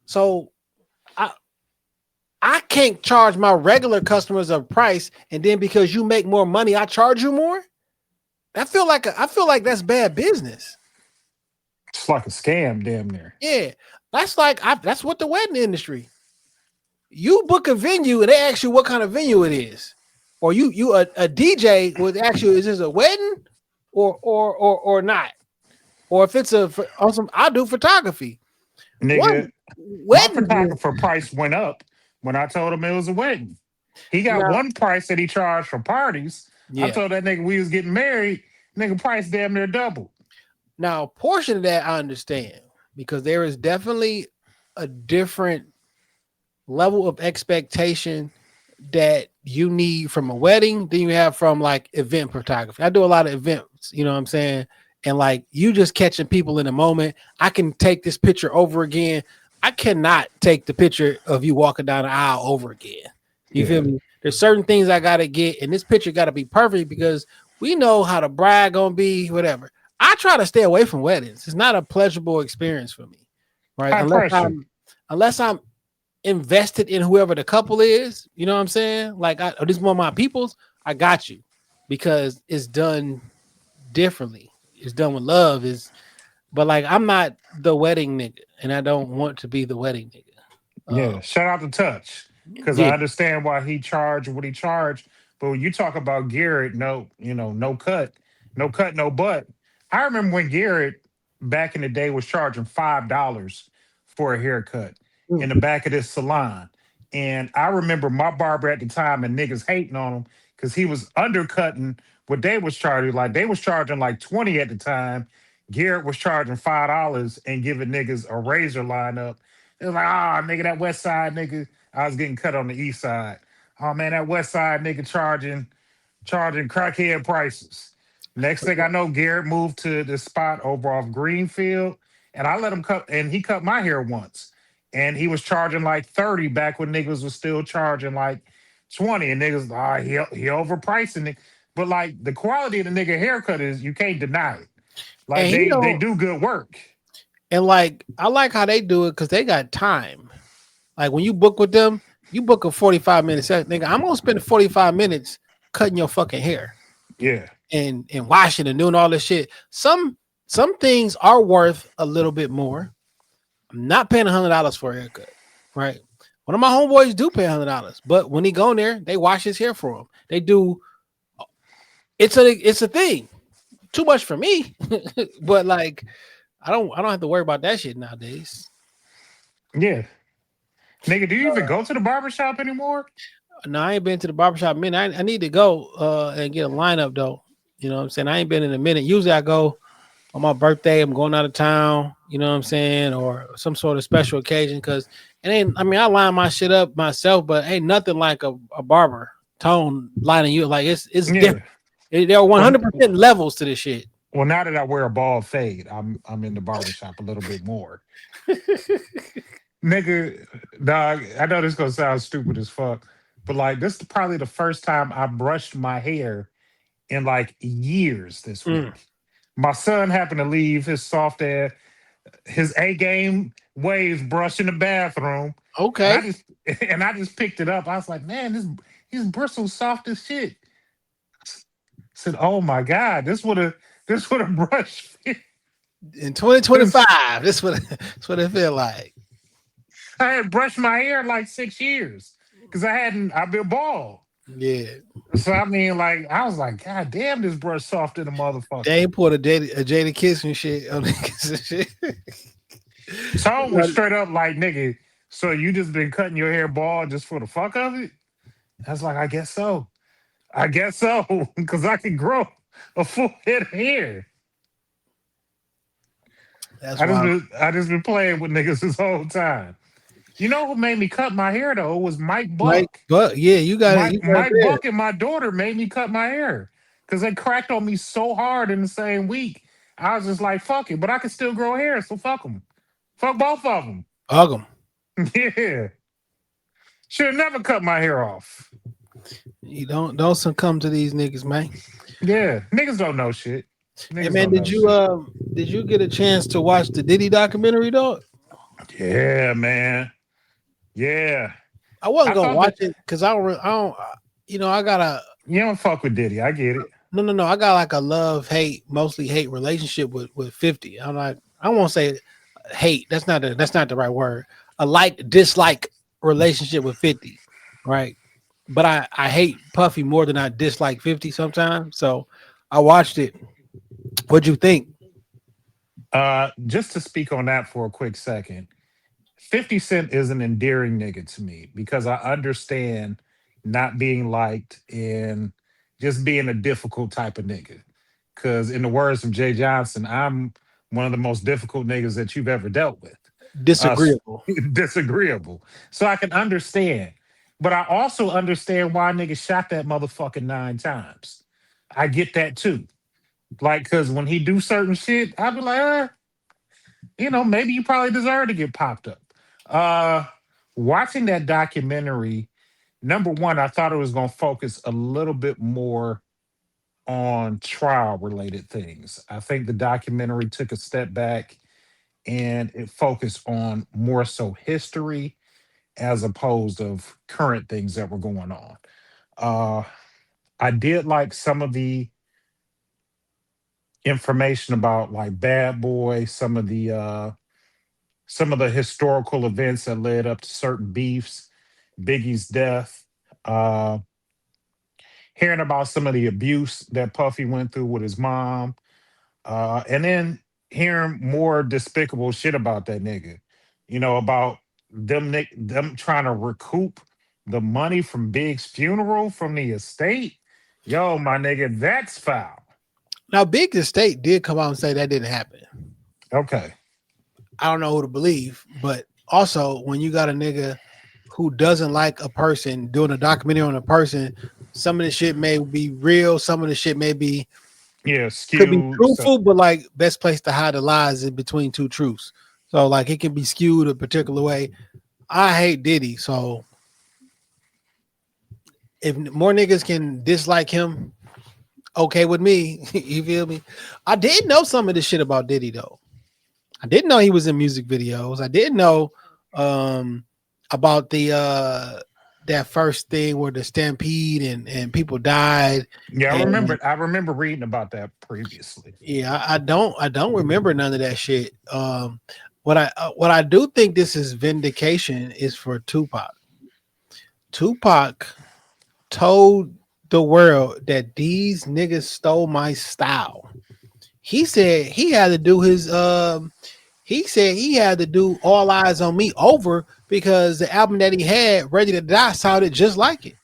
So I can't charge my regular customers a price, and then because you make more money, I charge you more. I feel like that's bad business. It's like a scam, damn near. Yeah, that's that's what the wedding industry. You book a venue and they ask you what kind of venue it is, or you a DJ would ask you, is this a wedding or not, or if it's awesome, I do photography. Nigga, One my wedding. photographer price went up when I told him it was a wedding. He got Now, one price that he charged for parties. I yeah. told that nigga we was getting married. Nigga price damn near doubled. Now, a portion of that I understand because there is definitely a different level of expectation that you need from a wedding than you have from like event photography. I do a lot of events, you know what I'm saying? And like you just catching people in a moment. I can take this picture over again. I cannot take the picture of you walking down the aisle over again. You feel me? There's certain things I gotta get, and this picture gotta be perfect because we know how the bride gonna be, whatever. I try to stay away from weddings. It's not a pleasurable experience for me, right? High pressure. Unless I'm invested in whoever the couple is, you know what I'm saying? Like, this is one of my peoples. I got you because it's done differently. It's done with love. But like, I'm not the wedding nigga, and I don't want to be the wedding nigga. Yeah, shout out to Touch because I Yeah, understand why he charged what he charged. But when you talk about Garrett, no, no cut, no butt. I remember when Garrett back in the day was charging $5 for a haircut in the back of this salon, and I remember my barber at the time and niggas hating on him because he was undercutting what they was charging. Like they was charging like 20 at the time. Garrett was charging $5 and giving niggas a razor lineup. It was like, nigga, that West Side nigga. I was getting cut on the East Side. Oh man, that West Side nigga charging crackhead prices. Next thing I know, Garrett moved to the spot over off Greenfield, and I let him cut, and he cut my hair once, and he was charging like 30 back when niggas was still charging like 20, and niggas, he overpricing it. But like the quality of the nigga haircut is you can't deny it. Like and he they don't. do good work. And like, I like how they do it because they got time. Like when you book with them, you book a 45-minute set, nigga. I'm gonna spend 45 minutes cutting your fucking hair Yeah. and washing and doing all this shit. Some things are worth a little bit more. I'm not paying $100 for a haircut, right? One of my homeboys do pay $100, but when he go in there, they wash his hair for him. They do. It's a thing. Too much for me, but like I don't have to worry about that shit nowadays. Yeah. Nigga, do you even go to the barbershop anymore? No, I ain't been to the barbershop in a minute. I need to go and get a lineup though. You know what I'm saying? I ain't been in a minute. Usually I go on my birthday. I'm going out of town, you know what I'm saying? Or some sort of special occasion because it ain't, I mean, I line my shit up myself, but ain't nothing like a barber tone lining you. Like it's Yeah. different. There are 100% levels to this shit. Well, now that I wear a bald fade, I'm in the barbershop a little bit more. Nigga, dog, I know this gonna sound stupid as fuck, but like this is probably the first time I brushed my hair in like years this week. My son happened to leave his soft ass, his A game waves brush in the bathroom. And Okay. I just picked it up. I was like, man, his bristles soft as shit. I said, oh my God, this would have brushed fit. In 2025, that's what it feel like. I had brushed my hair in like 6 years because I've been bald. Yeah. So I mean, like, I was like, God damn, this brush soft in the motherfucker. They ain't put a Jada Kiss and shit on niggas and shit. Tone was straight up like, nigga, so you just been cutting your hair bald just for the fuck of it? I was like, I guess so. Because I can grow a full head of hair. That's wild. I just been playing with niggas this whole time. You know who made me cut my hair though? It was Mike Buck. But yeah, you got it. Mike Buck and my daughter made me cut my hair because they cracked on me so hard in the same week. I was just like, fuck it, but I can still grow hair, so fuck them. Fuck both of them. Hug them. Yeah. Should have never cut my hair off. You don't succumb to these niggas, man. Yeah, niggas don't know shit. Hey man, did you get a chance to watch the Diddy documentary, dog? Yeah, man. Yeah. I wasn't gonna watch it because I don't. I gotta. You don't fuck with Diddy. I get it. No. I got like a love-hate, mostly hate relationship with 50. I'm like, I won't say hate. That's not the right word. A like-dislike relationship with 50, right? But I hate Puffy more than I dislike 50 sometimes. So I watched it. What'd you think? Just to speak on that for a quick second, 50 Cent is an endearing nigga to me because I understand not being liked and just being a difficult type of nigga. Because in the words of Jay Johnson, I'm one of the most difficult niggas that you've ever dealt with. S- Disagreeable. disagreeable. So I can understand. But I also understand why niggas shot that motherfucker 9 times. I get that too. Like, cause when he do certain shit, I'd be like, maybe you probably deserve to get popped up. Uh Watching that documentary, number one, I thought it was gonna focus a little bit more on trial related things. I think the documentary took a step back and it focused on more so history as opposed of current things that were going on. Uh I did like some of the information about like Bad Boy, some of the historical events that led up to certain beefs, Biggie's death, uh, hearing about some of the abuse that Puffy went through with his mom, and then hearing more despicable shit about that nigga. About them trying to recoup the money from Big's funeral from the estate. Yo, my nigga, that's foul. Now, Big Estate did come out and say that didn't happen. Okay. I don't know who to believe, but also when you got a nigga who doesn't like a person doing a documentary on a person, some of the shit may be real, some of the shit may be Yeah, could be skewed. So, truthful, but like best place to hide the lies in between two truths. So like it can be skewed a particular way. I hate Diddy, so if more niggas can dislike him, okay with me. You feel me? I did know some of this shit about Diddy though. I didn't know he was in music videos. I didn't know about the that first thing where the stampede and people died. yeah, And I remember reading about that previously. yeah, I don't remember none of that shit. What I do think this is vindication is for Tupac. Tupac told the world that these niggas stole my style. He said he had to do he said he had to do All Eyes on Me over because the album that he had, Ready to Die, sounded just like it.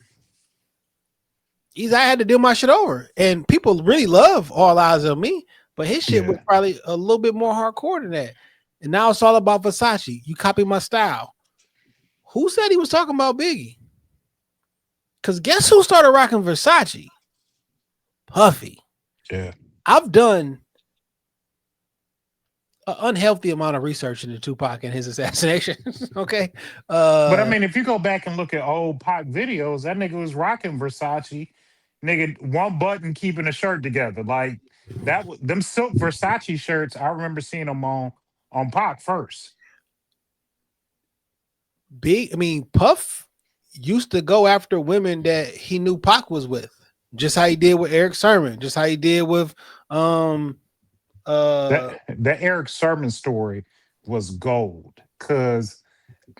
I had to do my shit over. And people really love All Eyes on Me, but his shit was Yeah. probably a little bit more hardcore than that. And now it's all about Versace. You copy my style. Who said he was talking about Biggie? Because guess who started rocking Versace? Puffy. Yeah. I've done an unhealthy amount of research into Tupac and his assassination. Okay. But I mean, if you go back and look at old Pac videos, that nigga was rocking Versace, nigga, one button keeping a shirt together. Like them silk Versace shirts, I remember seeing them on Pac first. Puff used to go after women that he knew Pac was with. Just how he did with Eric Sermon, just how he did with That Eric Sermon story was gold. Cause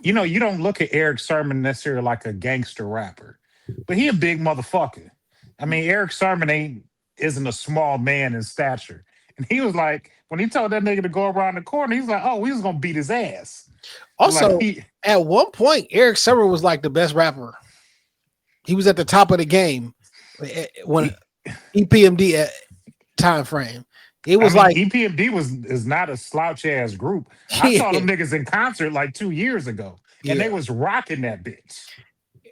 you don't look at Eric Sermon necessarily like a gangster rapper, but he a big motherfucker. I mean, Eric Sermon isn't a small man in stature. And he was like, when he told that nigga to go around the corner, he's like, oh, we was gonna beat his ass. Also, Like at one point, Eric Sermon was like the best rapper. He was at the top of the game when EPMD time frame. It was like EPMD is not a slouch ass group. I saw them niggas in concert like 2 years ago, and they was rocking that bitch.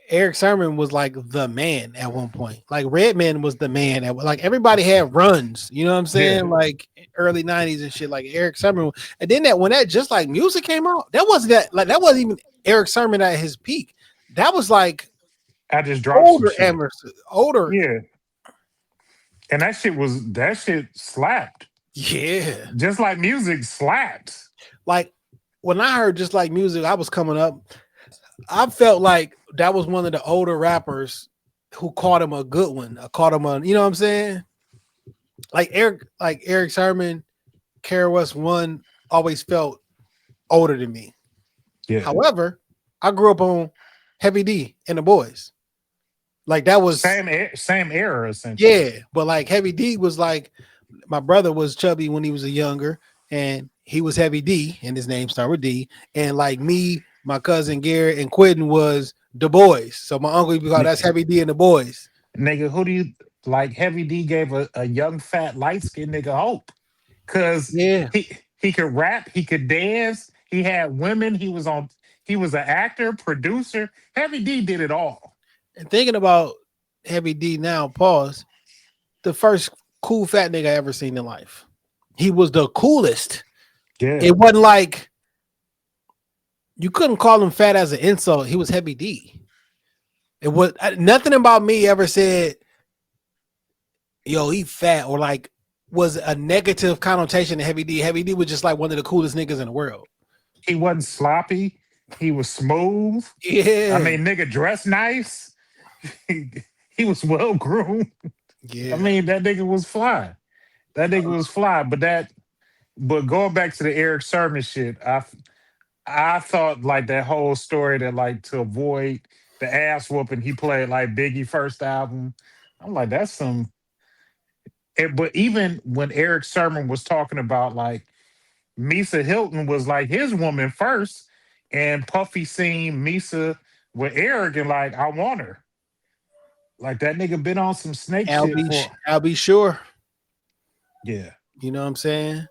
Eric Sermon was like the man at one point. Like Redman was the man. Like everybody had runs. You know what I'm saying? Yeah. Like early '90s and shit. Like Eric Sermon. And then when that Just Like Music came out, that wasn't even Eric Sermon at his peak. That was like I just dropped older some shit. Emerson, older. Yeah. And that shit slapped. Yeah. Just Like Music slapped. Like when I heard Just Like Music, I was coming up. I felt like that was one of the older rappers who caught him a good one. I caught him on, you know what I'm saying? Like Eric Sermon, Kara West One always felt older than me. Yeah. However, I grew up on Heavy D and the Boys. Like that was same era essentially. Yeah, but like Heavy D was like my brother was chubby when he was a younger, and he was Heavy D, and his name started with D. And like me, my cousin Garrett, and Quentin was the boys. So my uncle used to call that's Heavy D and the boys. Nigga, who do you like? Heavy D gave a young, fat, light skinned nigga hope because Yeah. he could rap, he could dance, he had women, he was an actor, producer. Heavy D did it all. And thinking about Heavy D now, pause. The first cool fat nigga I ever seen in life. He was the coolest. Yeah. It wasn't like you couldn't call him fat as an insult. He was Heavy D. It was nothing about me ever said, yo, he fat, or like was a negative connotation to Heavy D. Heavy D was just like one of the coolest niggas in the world. He wasn't sloppy. He was smooth. Yeah. I mean, nigga dressed nice. He was well groomed. Yeah. I mean, that nigga was fly. That nigga was fly. But going back to the Eric Sermon shit, I thought like that whole story that like to avoid the ass whooping he played like Biggie first album. I'm like, that's some. But even when Eric Sermon was talking about like Misa Hilton was like his woman first, and Puffy seen Misa with Eric and like, I want her. Like that nigga been on some snake shit for. I'll be sure. Yeah. You know what I'm saying?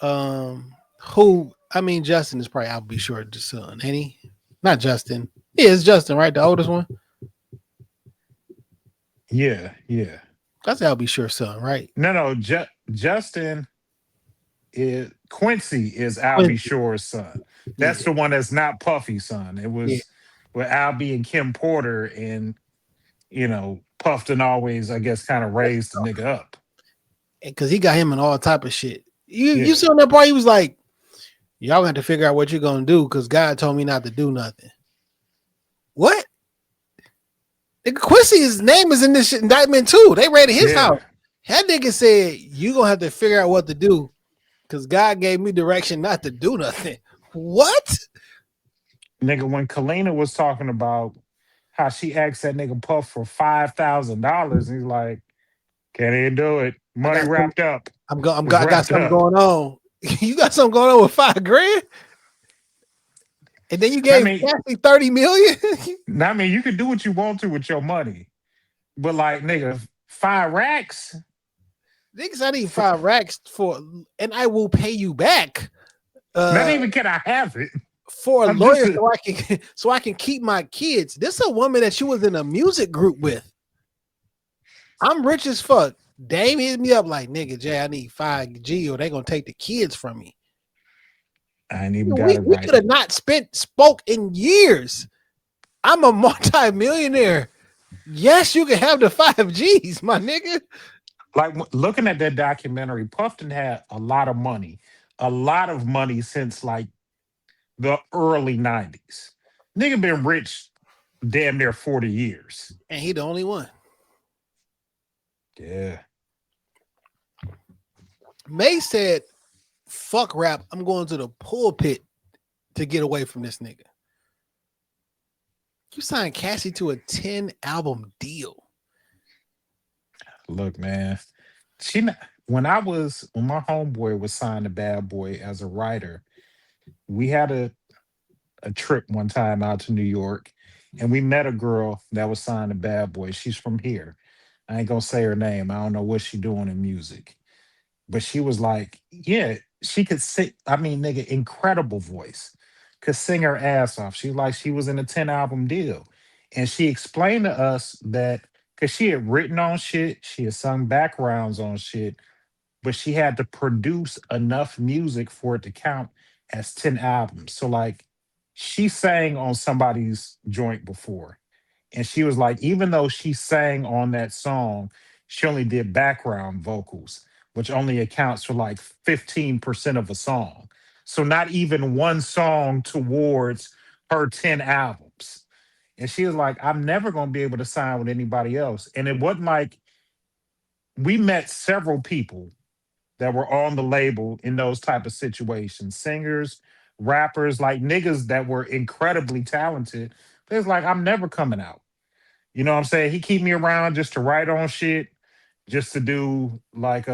Who? I mean, Justin is probably I'll be sure the son, ain't he? Not Justin. Yeah, it's Justin, right? The oldest one. Yeah. That's I'll be sure son, right? No. Justin is Quincy is Albie Shore's son. That's the one that's not Puffy's son. It was with Albie and Kim Porter, and Puffton always, I guess, kind of raised the nigga up. Because he got him in all type of shit. You saw that part, he was like, y'all have to figure out what you're gonna do because God told me not to do nothing. What? Quincy's name is in this shit indictment too. They raided his house. That nigga said, you gonna have to figure out what to do because God gave me direction not to do nothing. What? Nigga, when Kalina was talking about how she asked that nigga Puff for $5,000, he's like, can't even do it. Money wrapped up. I got something going on. You got something going on with $5,000? And then you gave Cassie 30 million? I mean, you can do what you want to with your money. But like, nigga, 5 racks? Niggas, I need 5 racks and I will pay you back. Not even can I have it. For a lawyer so I can keep my kids. This is a woman that she was in a music group with. I'm rich as fuck. Dame hit me up like, nigga, Jay, I need 5G or they gonna take the kids from me. I ain't even got it right. We could have not spoke in years. I'm a multi-millionaire. Yes, you can have the 5Gs, my nigga. Like looking at that documentary, Puffton had a lot of money since like the early 90s. Nigga been rich damn near 40 years. And he the only one. Yeah. May said, fuck rap, I'm going to the pulpit to get away from this nigga. You signed Cassie to a 10-album deal. Look, man. When my homeboy was signed to Bad Boy as a writer, we had a trip one time out to New York, and we met a girl that was signed to Bad Boy. She's from here. I ain't gonna say her name. I don't know what she doing in music. But she was like, yeah, she could sing. I mean, nigga, incredible voice. Could sing her ass off. She was in a 10-album deal. And she explained to us that because she had written on shit, she had sung backgrounds on shit, but she had to produce enough music for it to count as 10 albums. So like she sang on somebody's joint before. And she was like, even though she sang on that song, she only did background vocals, which only accounts for like 15% of a song. So not even one song towards her 10 albums. And she was like, I'm never going to be able to sign with anybody else. And it wasn't like we met several people that were on the label in those type of situations. Singers, rappers, like niggas that were incredibly talented. But it's like, I'm never coming out. You know what I'm saying? He keep me around just to write on shit, just to do like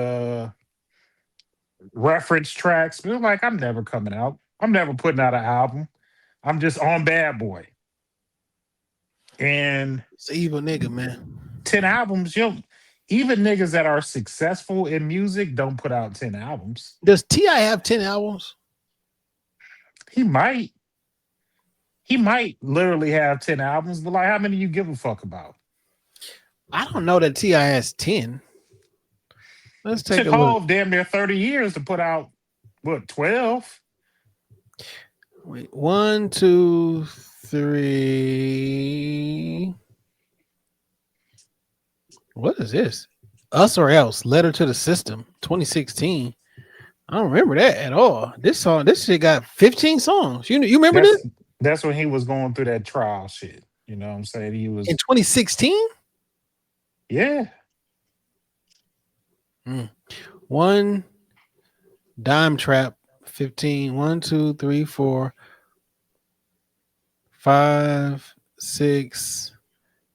reference tracks. But like, I'm never coming out. I'm never putting out an album. I'm just on Bad Boy. And It's an evil nigga, man. 10 albums, even niggas that are successful in music don't put out 10 albums. Does T.I. have 10 albums? He might. He might literally have 10 albums, but like, how many you give a fuck about? I don't know that T.I. has 10. Let's take Took a look. Hov damn near 30 years to put out, what, 12? Wait, 1, 2, 3. What is this? Us or Else? Letter to the System, 2016. I don't remember that at all. This shit got 15 songs. You remember this? That's when he was going through that trial shit. You know what I'm saying? He was In 2016? Yeah. One Dime Trap, 15. 1, 2, 3, 4, 5, 6,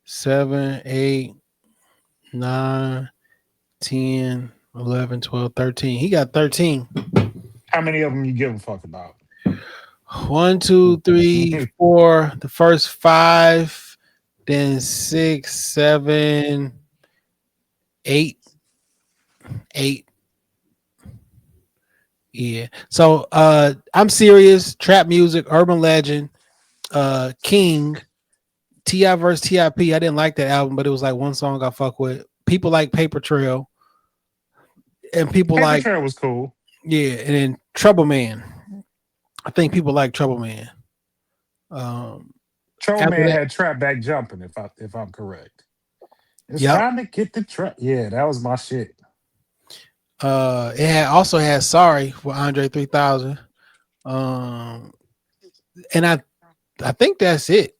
7, 8, 9, 10, 11, 12, 13. He got 13. How many of them you give a fuck about? 1, 2, 3, 4. The first 5, then 6, 7, 8. 8. Yeah. So I'm serious. Trap music, urban legend, King, T.I. versus T.I.P. I didn't like that album, but it was like one song I fuck with. People like Paper Trail. And people Paper like Trail was cool. Yeah, and then Trouble Man. I think people like Trouble Man. Trouble Man had Trap Back Jumping, if I'm correct. It's time to get the trap. Yeah, that was my shit. It also had Sorry for Andre 3000. And I think that's it.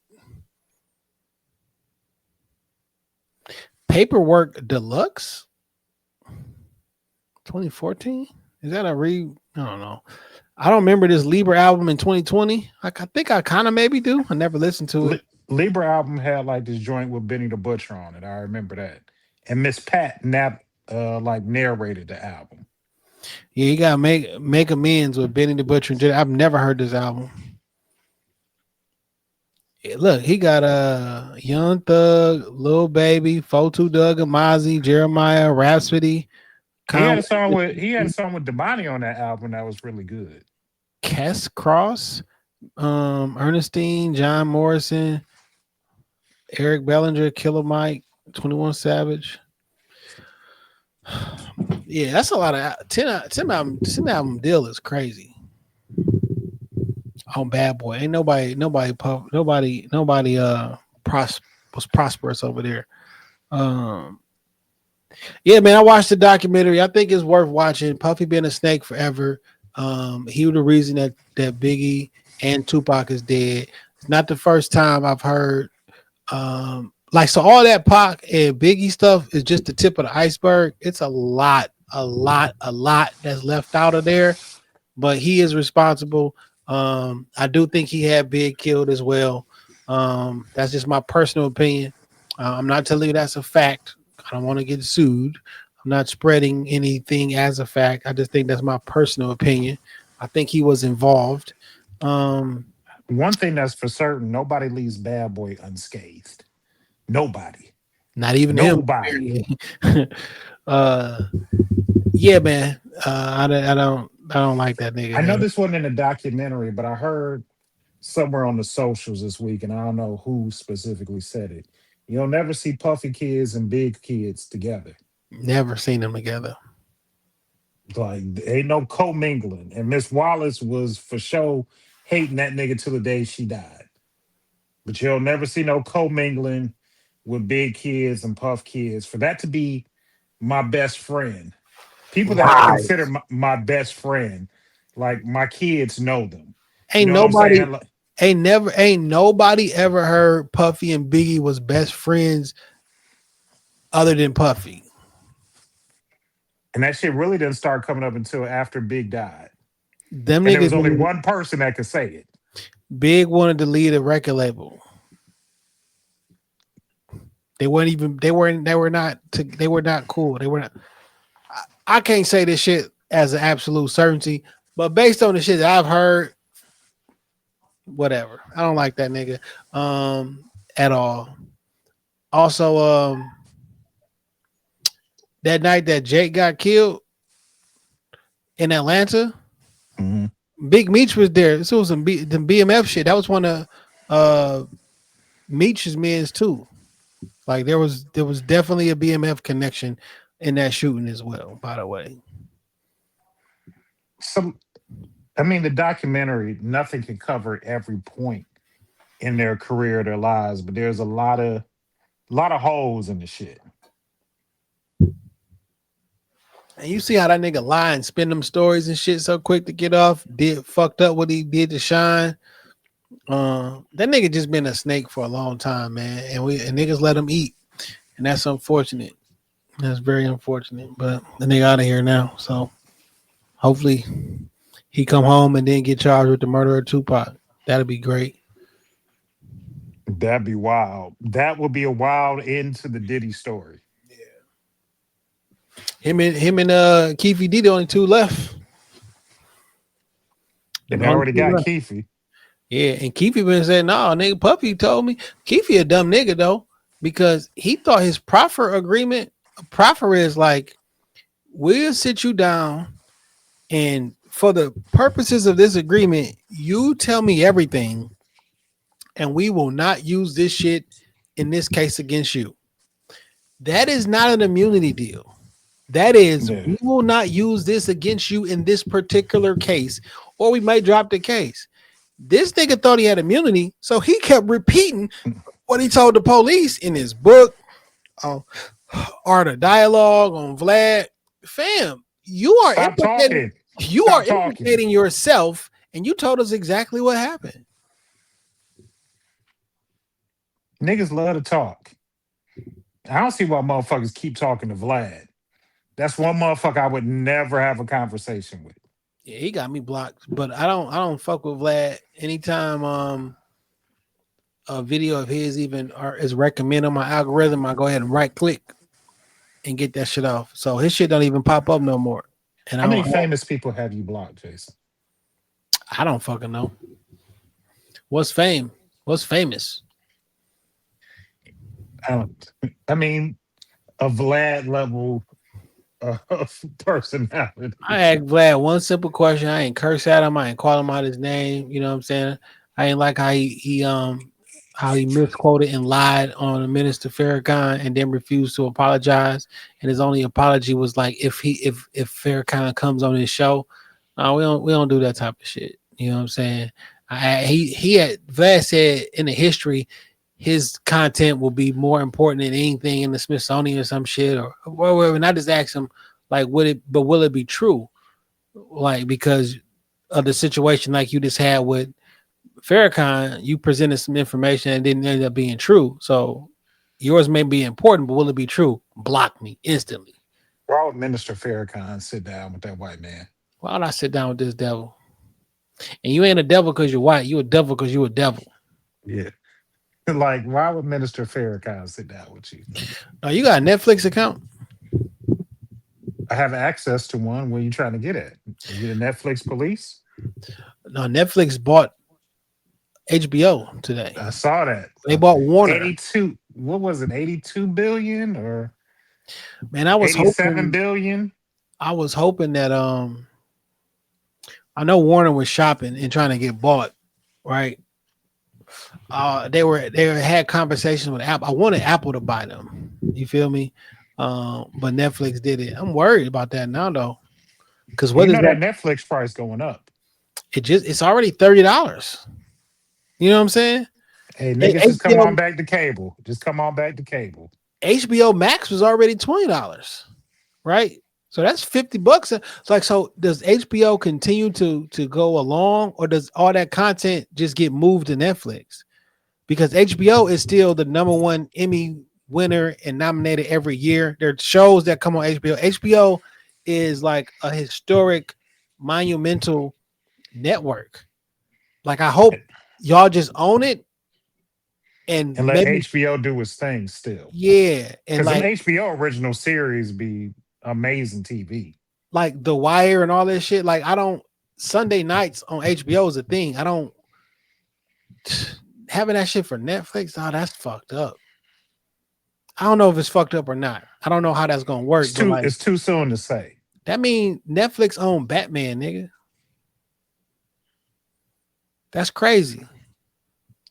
Paperwork Deluxe 2014. Is that a I don't know. I don't remember this Libra album in 2020. I think I kind of maybe do. I never listened to it. Libra album had like this joint with Benny the Butcher on it. I remember that. And Miss Pat like narrated the album. Yeah, you gotta make amends with Benny the Butcher. I've never heard this album. Yeah, look, he got Young Thug, Lil Baby, 42 Doug and Mozzie, Jeremiah, Rhapsody. He had a song with Damani on that album that was really good. Kess Cross, Ernestine, John Morrison, Eric Bellinger, Killer Mike, 21 Savage. Yeah, that's a lot of 10 album deal is crazy. On Bad Boy, ain't nobody was prosperous over there. Yeah, man, I watched the documentary. I think it's worth watching. Puffy been a snake forever. He was the reason that Biggie and Tupac is dead. It's not the first time I've heard so all that Pac and Biggie stuff is just the tip of the iceberg. It's a lot that's left out of there, but he is responsible. I do think he had Big killed as well. That's just my personal opinion. I'm not telling you that's a fact. I don't want to get sued. I'm not spreading anything as a fact. I just think that's my personal opinion. I think he was involved. One thing that's for certain, nobody leaves Bad Boy unscathed. Nobody. Not even nobody. Him. Yeah, man. I don't like that nigga. I know this wasn't in a documentary, but I heard somewhere on the socials this week, and I don't know who specifically said it. You'll never see Puffy kids and Big kids together. Never seen them together. Like, ain't no commingling. And Miss Wallace was for sure hating that nigga till the day she died. But you'll never see no commingling with Big kids and Puff kids. For that to be my best friend, people that I consider my best friend, like my kids know them. Ain't nobody ever heard Puffy and Biggie was best friends other than Puffy. And that shit really didn't start coming up until after Big died. There was only one person that could say it. Big wanted to lead a record label. They were not cool. They were not. I can't say this shit as an absolute certainty. But based on the shit that I've heard, whatever. I don't like that nigga at all. Also, that night that Jake got killed in Atlanta, Big Meech was there. This was some the BMF shit. That was one of Meech's men's too. Like there was definitely a BMF connection in that shooting as well, by the way. The documentary, nothing can cover every point in their career, their lives, but there's a lot of holes in the shit. And you see how that nigga lie and spin them stories and shit so quick to get off, fucked up what he did to Shine. That nigga just been a snake for a long time, man. And niggas let him eat. And that's unfortunate. That's very unfortunate. But the nigga out of here now. So hopefully he come home and then get charged with the murder of Tupac. That'd be great. That'd be wild. That would be a wild end to the Diddy story. Him and Keefe D, the only two left. And they already got Keefe. Yeah, and Keefe been saying, no, nigga, Puffy told me. Keefe a dumb nigga, though, because he thought his proffer is like, we'll sit you down, and for the purposes of this agreement, you tell me everything, and we will not use this shit in this case against you. That is not an immunity deal. That is, we will not use this against you in this particular case, or we might drop the case. This nigga thought he had immunity, so he kept repeating what he told the police in his book, Art of Dialogue on Vlad. Fam, you are implicating yourself, and you told us exactly what happened. Niggas love to talk. I don't see why motherfuckers keep talking to Vlad. That's one motherfucker I would never have a conversation with. Yeah, he got me blocked, but I don't fuck with Vlad. Anytime a video of his is recommended on my algorithm, I go ahead and right click and get that shit off. So his shit don't even pop up no more. And how many famous people have you blocked, Jason? I don't fucking know. What's fame? What's famous? A Vlad level personality. I asked Vlad one simple question. I ain't curse at him. I ain't call him out his name. You know what I'm saying? I ain't like how he misquoted and lied on Minister Farrakhan and then refused to apologize. And his only apology was like if Farrakhan comes on his show. We don't do that type of shit. You know what I'm saying? Vlad said in the history his content will be more important than anything in the Smithsonian or some shit or whatever. And I just asked him, like, will it be true? Like, because of the situation like you just had with Farrakhan, you presented some information and didn't end up being true. So yours may be important, but will it be true? Block me instantly. Why would Minister Farrakhan sit down with that white man? Why would I sit down with this devil? And you ain't a devil because you're white. You a devil because you a devil. Yeah. Like, why would Minister Farrakhan sit down with you? Oh, you got a Netflix account? I have access to one. Where you trying to get at? Are you the Netflix police? No, Netflix bought HBO today. I saw that. They bought Warner. 82. What was it? 82 billion or man? I was 87 billion. I was hoping that I know Warner was shopping and trying to get bought, right? They had conversations with Apple. I wanted Apple to buy them. You feel me? But Netflix did it. I'm worried about that now though. Because what is that Netflix price going up? It's already $30. You know what I'm saying? Hey, niggas, just come on back to cable. Just come on back to cable. HBO Max was already $20, right? So that's $50. It's like, so does HBO continue to go along, or does all that content just get moved to Netflix? Because HBO is still the #1 Emmy winner and nominated every year. There are shows that come on HBO. HBO is like a historic, monumental network. Like, I hope y'all just own it and let HBO do its thing still. Yeah. And because like HBO original series be amazing TV. like The Wire and all that shit. Like I don't. Sunday nights on HBO is a thing. I don't having that shit for Netflix. Oh, that's fucked up. I don't know if it's fucked up or not. I don't know how that's gonna work. It's too soon to say. That means Netflix own Batman, nigga. That's crazy.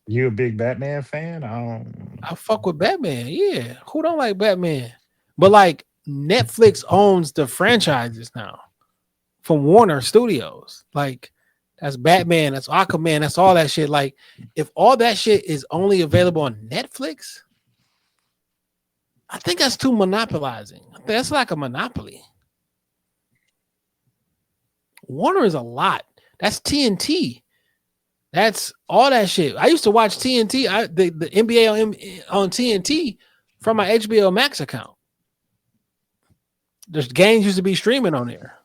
You a big Batman fan? I fuck with Batman. Yeah. Who don't like Batman? But like Netflix owns the franchises now from Warner Studios. Like that's Batman, that's Aquaman, that's all that shit. Like if all that shit is only available on Netflix, I think that's too monopolizing. I think that's like a monopoly. Warner is a lot. That's TNT. That's all that shit. I used to watch TNT, the NBA on TNT from my HBO Max account. The games used to be streaming on there.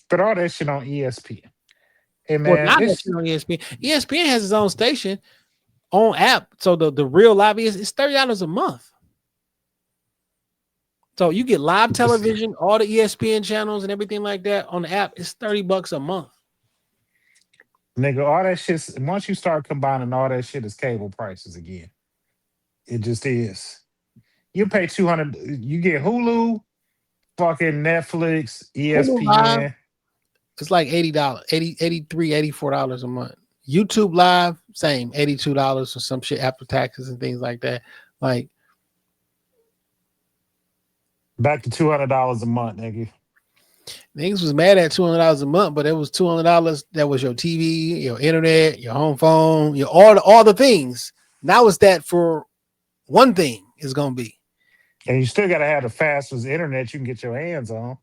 But all that shit on ESPN. Hey man, Well, not that shit on ESPN. ESPN has its own station, own app. So the real live is it's $30 a month. So you get live television, all the ESPN channels and everything like that on the app. It's $30 a month. nigga, all that shit. Once you start combining all that shit, is cable prices again. It just is. You pay $200. You get Hulu, fucking Netflix, ESPN. It's like $80, $83, $84 a month. YouTube Live, same, $82 or some shit after taxes and things like that. Like back to $200 a month, nigga. Niggas was mad at $200 a month, but it was $200. That was your TV, your internet, your home phone, your all the things. Now it's that for one thing is gonna be. And you still gotta have the fastest internet you can get your hands on.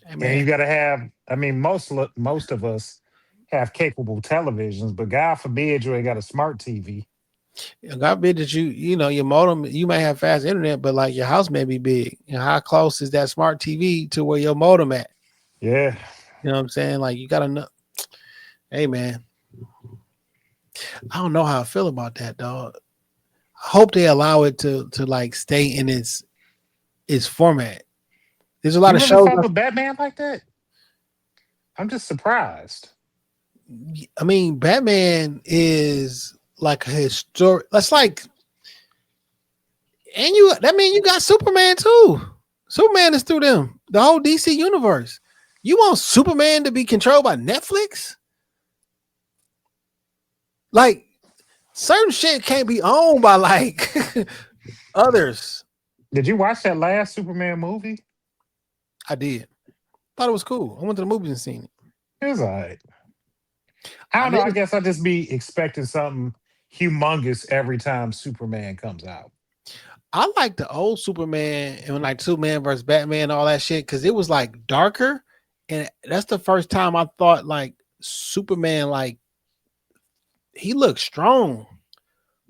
And you gotta have. I mean, most of us have capable televisions, but God forbid you ain't got a smart TV. God forbid that you know your modem. You might have fast internet, but like your house may be big. You know, how close is that smart TV to where your modem at? Yeah, you know what I'm saying. Like you gotta know. Hey man, I don't know how I feel about that, dog. I hope they allow it to like stay in its format. There's a lot of shows with Batman like that. I'm just surprised. I mean, Batman is like a historic. That's like, and you got Superman too. Superman is through them. The whole DC universe. You want Superman to be controlled by Netflix? Like certain shit can't be owned by like others. Did you watch that last Superman movie? I did. Thought it was cool. I went to the movies and seen it. It was all right. I don't know. I guess I just be expecting something humongous every time Superman comes out. I like the old Superman and like Superman versus Batman and all that shit because it was like darker, and that's the first time I thought like Superman, like he looked strong,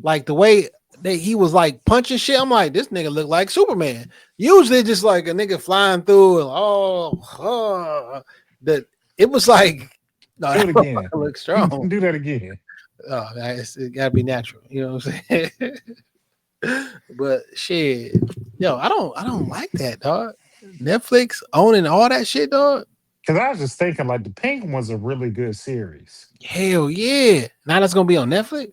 like the way that he was like punching shit. I'm like, this nigga look like Superman. Usually just like a nigga flying through and that it was like no, do it again. Look strong. Do that again. Oh, it gotta be natural. You know what I'm saying? But shit, yo, I don't like that, dog. Netflix owning all that shit, dog. Because I was just thinking, like, the Penguin was a really good series. Hell yeah! Now that's gonna be on Netflix.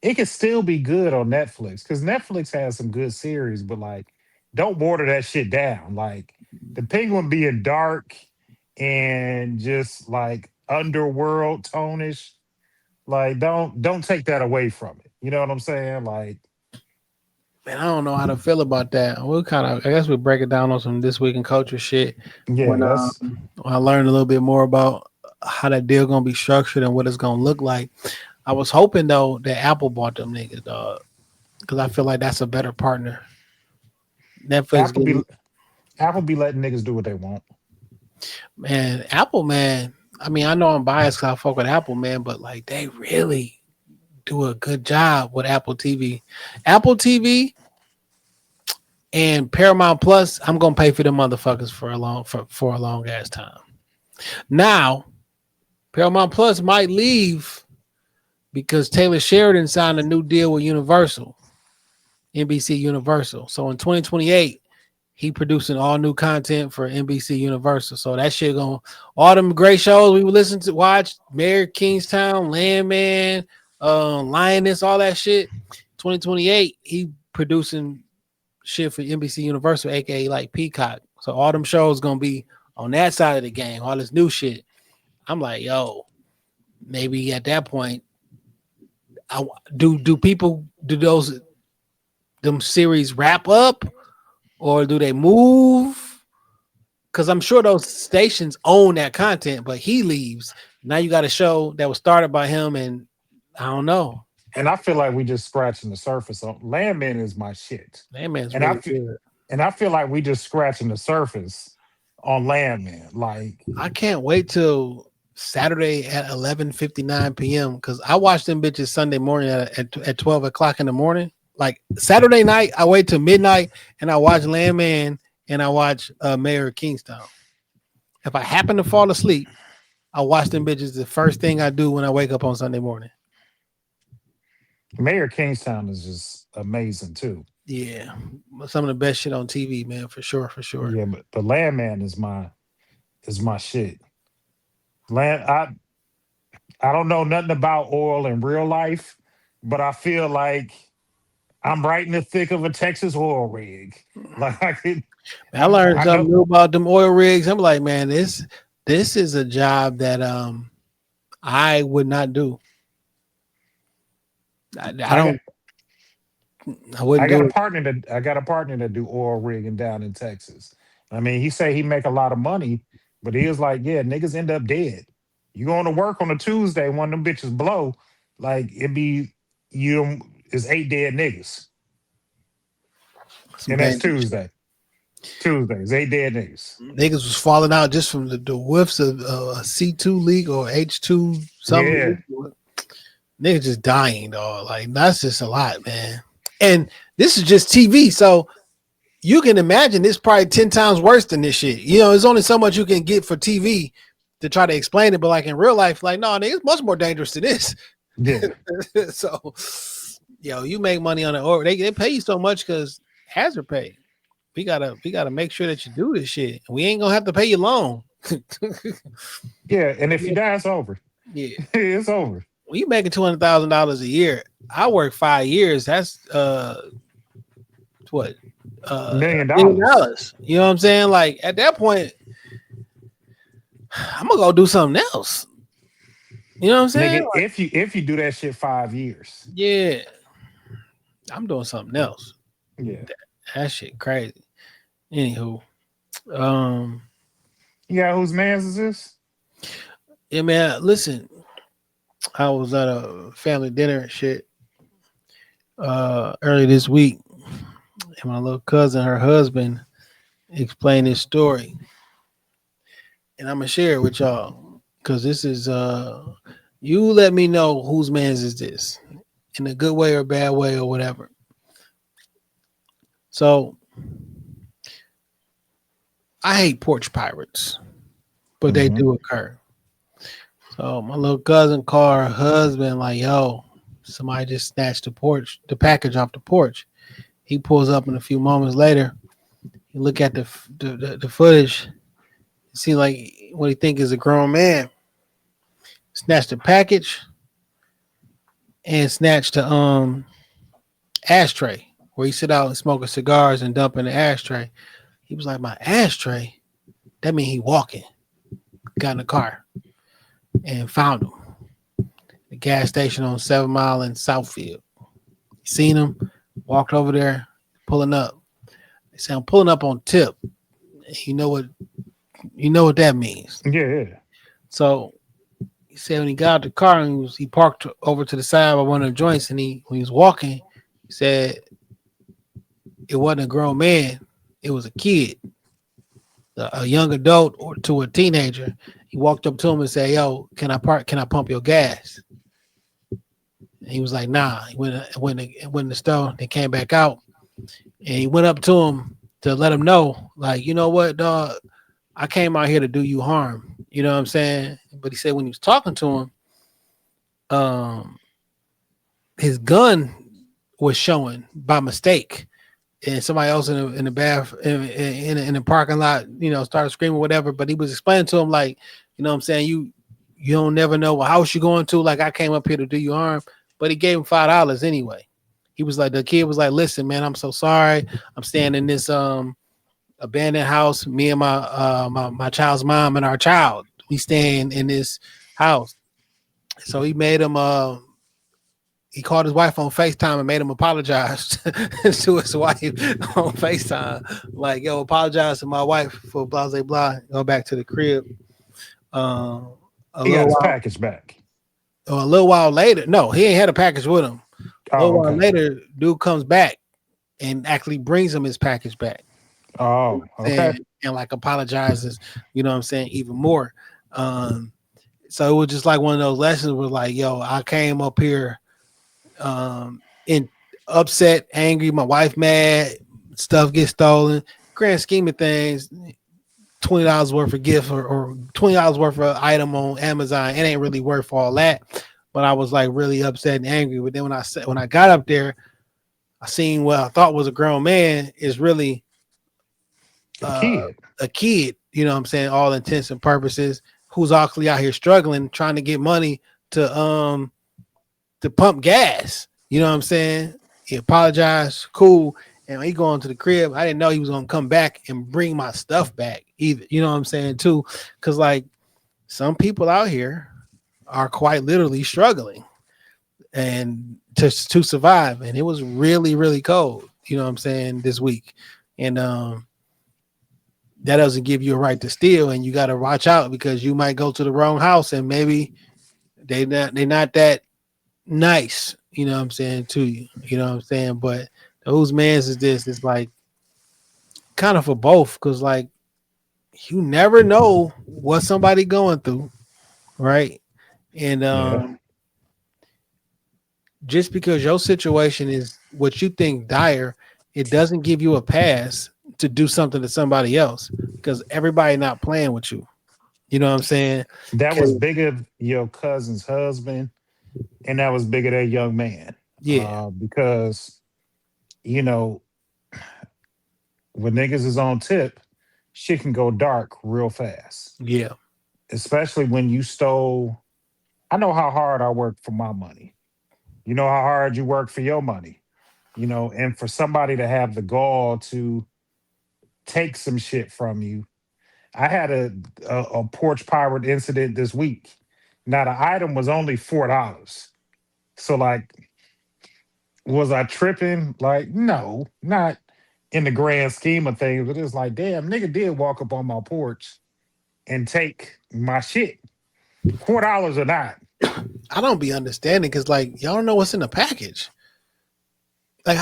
It could still be good on Netflix because Netflix has some good series, but like, don't water that shit down. Like, the Penguin being dark and just like underworld tonish, like, don't take that away from it. You know what I'm saying? Like, man, I don't know how to feel about that. I guess we'll break it down on some This Week in Culture shit. Yeah, when I learned a little bit more about how that deal gonna be structured and what it's gonna look like. I was hoping though that Apple bought them niggas, dog, because I feel like that's a better partner. Netflix Apple be letting niggas do what they want. Man, Apple, man. I mean, I know I'm biased because I fuck with Apple, man, but like they really do a good job with Apple TV. Apple TV and Paramount Plus, I'm gonna pay for them motherfuckers for a long ass time. Now, Paramount Plus might leave because Taylor Sheridan signed a new deal with Universal, NBC Universal. So in 2028, he producing all new content for NBC Universal. So that shit going all them great shows we would listen to, watch, Mayor Kingstown, Landman, Lioness, all that shit. 2028, he producing shit for NBC Universal, aka like Peacock. So all them shows gonna be on that side of the game, all this new shit. I'm like, yo, maybe at that point, do people do them series wrap up, or do they move? Because I'm sure those stations own that content, but he leaves. Now you got a show that was started by him, and I don't know. And I feel like we just scratching the surface. So Landman is my shit. Landman's And really I feel, good. and I feel like we just scratching the surface on Landman. Like, I can't wait till Saturday at 11:59 p.m. because I watch them bitches Sunday morning at 12 o'clock in the morning. Like Saturday night, I wait till midnight and I watch Landman and I watch Mayor of Kingstown. If I happen to fall asleep, I watch them bitches the first thing I do when I wake up on Sunday morning. Mayor Kingstown is just amazing too. Yeah, some of the best shit on TV, man, for sure. Yeah, but the Landman is my shit. I don't know nothing about oil in real life, but I feel like I'm right in the thick of a Texas oil rig. Like I learned something new about them oil rigs. I'm like, man, this is a job that I would not do. I wouldn't do it. I got a partner that do oil rigging down in Texas. I mean, he say he make a lot of money, but he was like, yeah, niggas end up dead. You going to work on a Tuesday, one of them bitches blow, like it's 8 dead niggas. And that's Tuesday. Tuesdays, 8 dead niggas. Niggas was falling out just from the whiffs of a C2 leak or H2 something. Yeah. Niggas just dying, dog. Like, that's just a lot, man. And this is just TV, so you can imagine it's probably 10 times worse than this shit. You know, there's only so much you can get for TV to try to explain it, but like in real life, like, no, nigga, it's much more dangerous than this. Yeah. So, you make money on it, or they pay you so much because hazard pay. We gotta make sure that you do this shit. We ain't gonna have to pay you long. Yeah, and if you die, it's over. Yeah, it's over. When you making $200,000 a year, I work 5 years. That's what $1 million. You know what I'm saying? Like at that point, I'm gonna go do something else. You know what I'm saying? Nigga, like, if you do that shit 5 years, yeah, I'm doing something else. Yeah, that shit crazy. Anywho, yeah, whose man's is this? Yeah, man. Listen, I was at a family dinner and shit early this week, and my little cousin, her husband, explained his story, and I'm gonna share it with y'all because this is you let me know whose man's is this, in a good way or bad way or whatever. So I hate porch pirates, but they do occur. So my little cousin called her husband like, yo, somebody just snatched the package off the porch. He pulls up, and a few moments later, you look at the footage, it seems like what he think is a grown man snatched the package and snatched the ashtray where he sit out and smoking cigars and dump in the ashtray. He was like, my ashtray? That mean he walking. Got in the car and found him. The gas station on 7 Mile in Southfield. Seen him, walked over there, pulling up. They said, I'm pulling up on tip. You know what that means. Yeah. So he said when he got out the car and he parked over to the side of one of the joints, and when he was walking, he said it wasn't a grown man, it was a kid, a young adult or to a teenager. He walked up to him and said, yo, can I pump your gas? And he was like, nah. He went in the store, then came back out, and he went up to him to let him know, like, you know what, dog, I came out here to do you harm. You know what I'm saying? But he said when he was talking to him, his gun was showing by mistake. and somebody else in the bath in the parking lot, started screaming whatever. But he was explaining to him like, what I'm saying, you don't never know what house you're going to. Like I came up here to do you harm, but he gave him $5 anyway. He was like, the kid was like, listen, man, I'm so sorry. I'm staying in this abandoned house. Me and my child's mom and our child, we staying in this house. So he made him he called his wife on FaceTime and made him apologize to his wife on FaceTime. Like, yo, apologize to my wife for blah, blah, blah. Go back to the crib. He got his package back. A little while later, no, he ain't had a package with him. A little while later, dude comes back and actually brings him his package back. Oh, okay. And like apologizes, what I'm saying, even more. So it was just like one of those lessons was like, yo, I came up here in upset, angry, my wife mad, stuff gets stolen. Grand scheme of things, $20 worth of gift or $20 worth of item on Amazon, it ain't really worth all that. But I was like really upset and angry. But then when I got up there, I seen what I thought was a grown man is really a kid, what I'm saying, all intents and purposes, who's actually out here struggling, trying to get money to pump gas. You know what I'm saying? He apologized, cool. And when he going to the crib, I didn't know he was gonna come back and bring my stuff back either. You know what I'm saying too? Because like some people out here are quite literally struggling and to survive. And it was really, really cold. You know what I'm saying, this week. And that doesn't give you a right to steal, and you got to watch out because you might go to the wrong house and maybe they're not that nice, you know what I'm saying, to you. You know what I'm saying? But whose man's is this? It's like kind of for both, because like you never know what somebody going through, right? And just because your situation is what you think dire, it doesn't give you a pass to do something to somebody else, because everybody not playing with you. You know what I'm saying? That was bigger your cousin's husband, and that was bigger that young man. Yeah. Because, when niggas is on tip, shit can go dark real fast. Yeah. Especially when you stole. I know how hard I work for my money. You know how hard you work for your money. And for somebody to have the gall to take some shit from you. I had a porch pirate incident this week. Now the item was only $4. So like, was I tripping? Like, no, not in the grand scheme of things, but it's like, damn, nigga did walk up on my porch and take my shit. $4 or not. I don't be understanding because like y'all don't know what's in the package. Like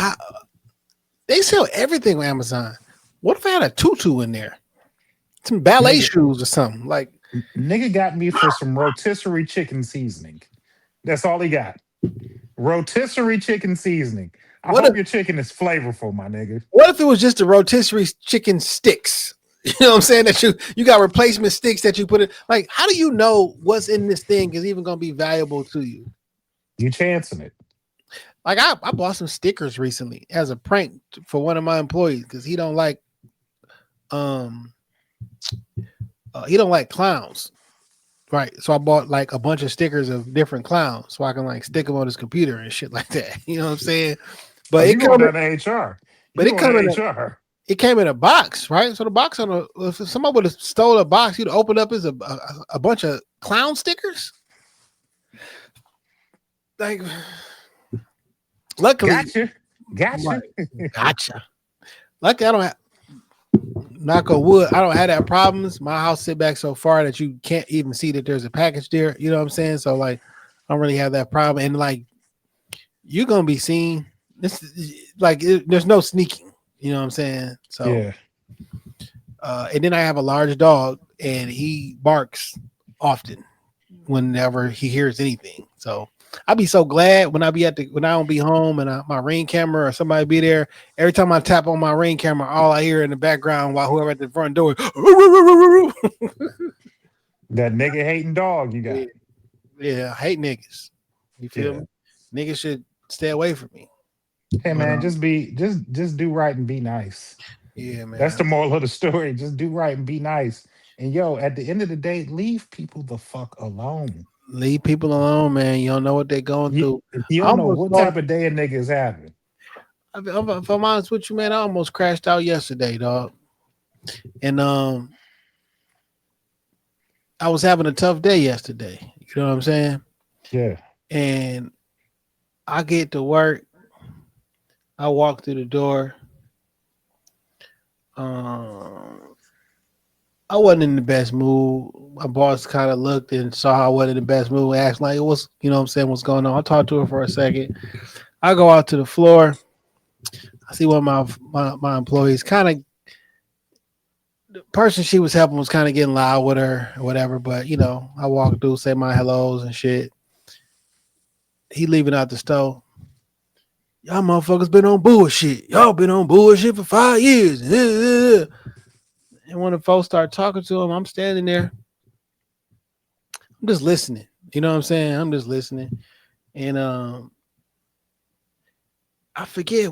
they sell everything on Amazon. What if I had a tutu in there? Some ballet shoes or something. Like nigga got me for some rotisserie chicken seasoning. That's all he got. Rotisserie chicken seasoning. I hope your chicken is flavorful, my nigga. What if it was just the rotisserie chicken sticks? You know what I'm saying? That you got replacement sticks that you put in. Like, how do you know what's in this thing is even gonna be valuable to you? You chancing it. Like I bought some stickers recently as a prank for one of my employees because he don't like clowns. Right. So I bought like a bunch of stickers of different clowns so I can like stick them on his computer and shit like that. You know what I'm saying? But it came in HR. But it came in HR. It came in a box, right? So the box if somebody would have stole a box, you'd open up as a bunch of clown stickers. Like, luckily, gotcha. Luckily, I don't have. Knock on wood, I don't have that problems. My house sit back so far that you can't even see that there's a package there. You know what I'm saying? So like, I don't really have that problem. And like, you're gonna be seen. There's no sneaking. You know what I'm saying? So yeah. And then I have a large dog, and he barks often whenever he hears anything. So I'd be so glad when I don't be home and my Ring camera or somebody be there. Every time I tap on my Ring camera, all I hear in the background while whoever at the front door. That nigga hating dog you got. Yeah, I hate niggas. You feel me? Niggas should stay away from me. Hey But man, just do right and be nice. yeah, That's man, the moral of the story. Just do right and be nice. And yo, at the end of the day, leave people the fuck alone. leave people alone, man. You don't know what they're going You, through. you I don't know almost what lost. type of day a nigga is having. If I'm honest with you, man, I almost crashed out yesterday, dog. And I was having a tough day yesterday. You know what I'm saying? Yeah. And I get to work. I walk through the door. Um, I wasn't in the best mood. My boss kind of looked and saw I wasn't in the best mood. Asked like, "What's you know what I'm saying? What's going on?" I talked to her for a second. I go out to the floor. I see one of my employees kind of the person she was helping was kind of getting loud with her or whatever. But I walk through, say my hellos and shit. He leaving out the store. Y'all motherfuckers been on bullshit. Y'all been on bullshit for 5 years. And when the folks start talking to him, I'm standing there. I'm just listening. You know what I'm saying? I'm just listening. And I forget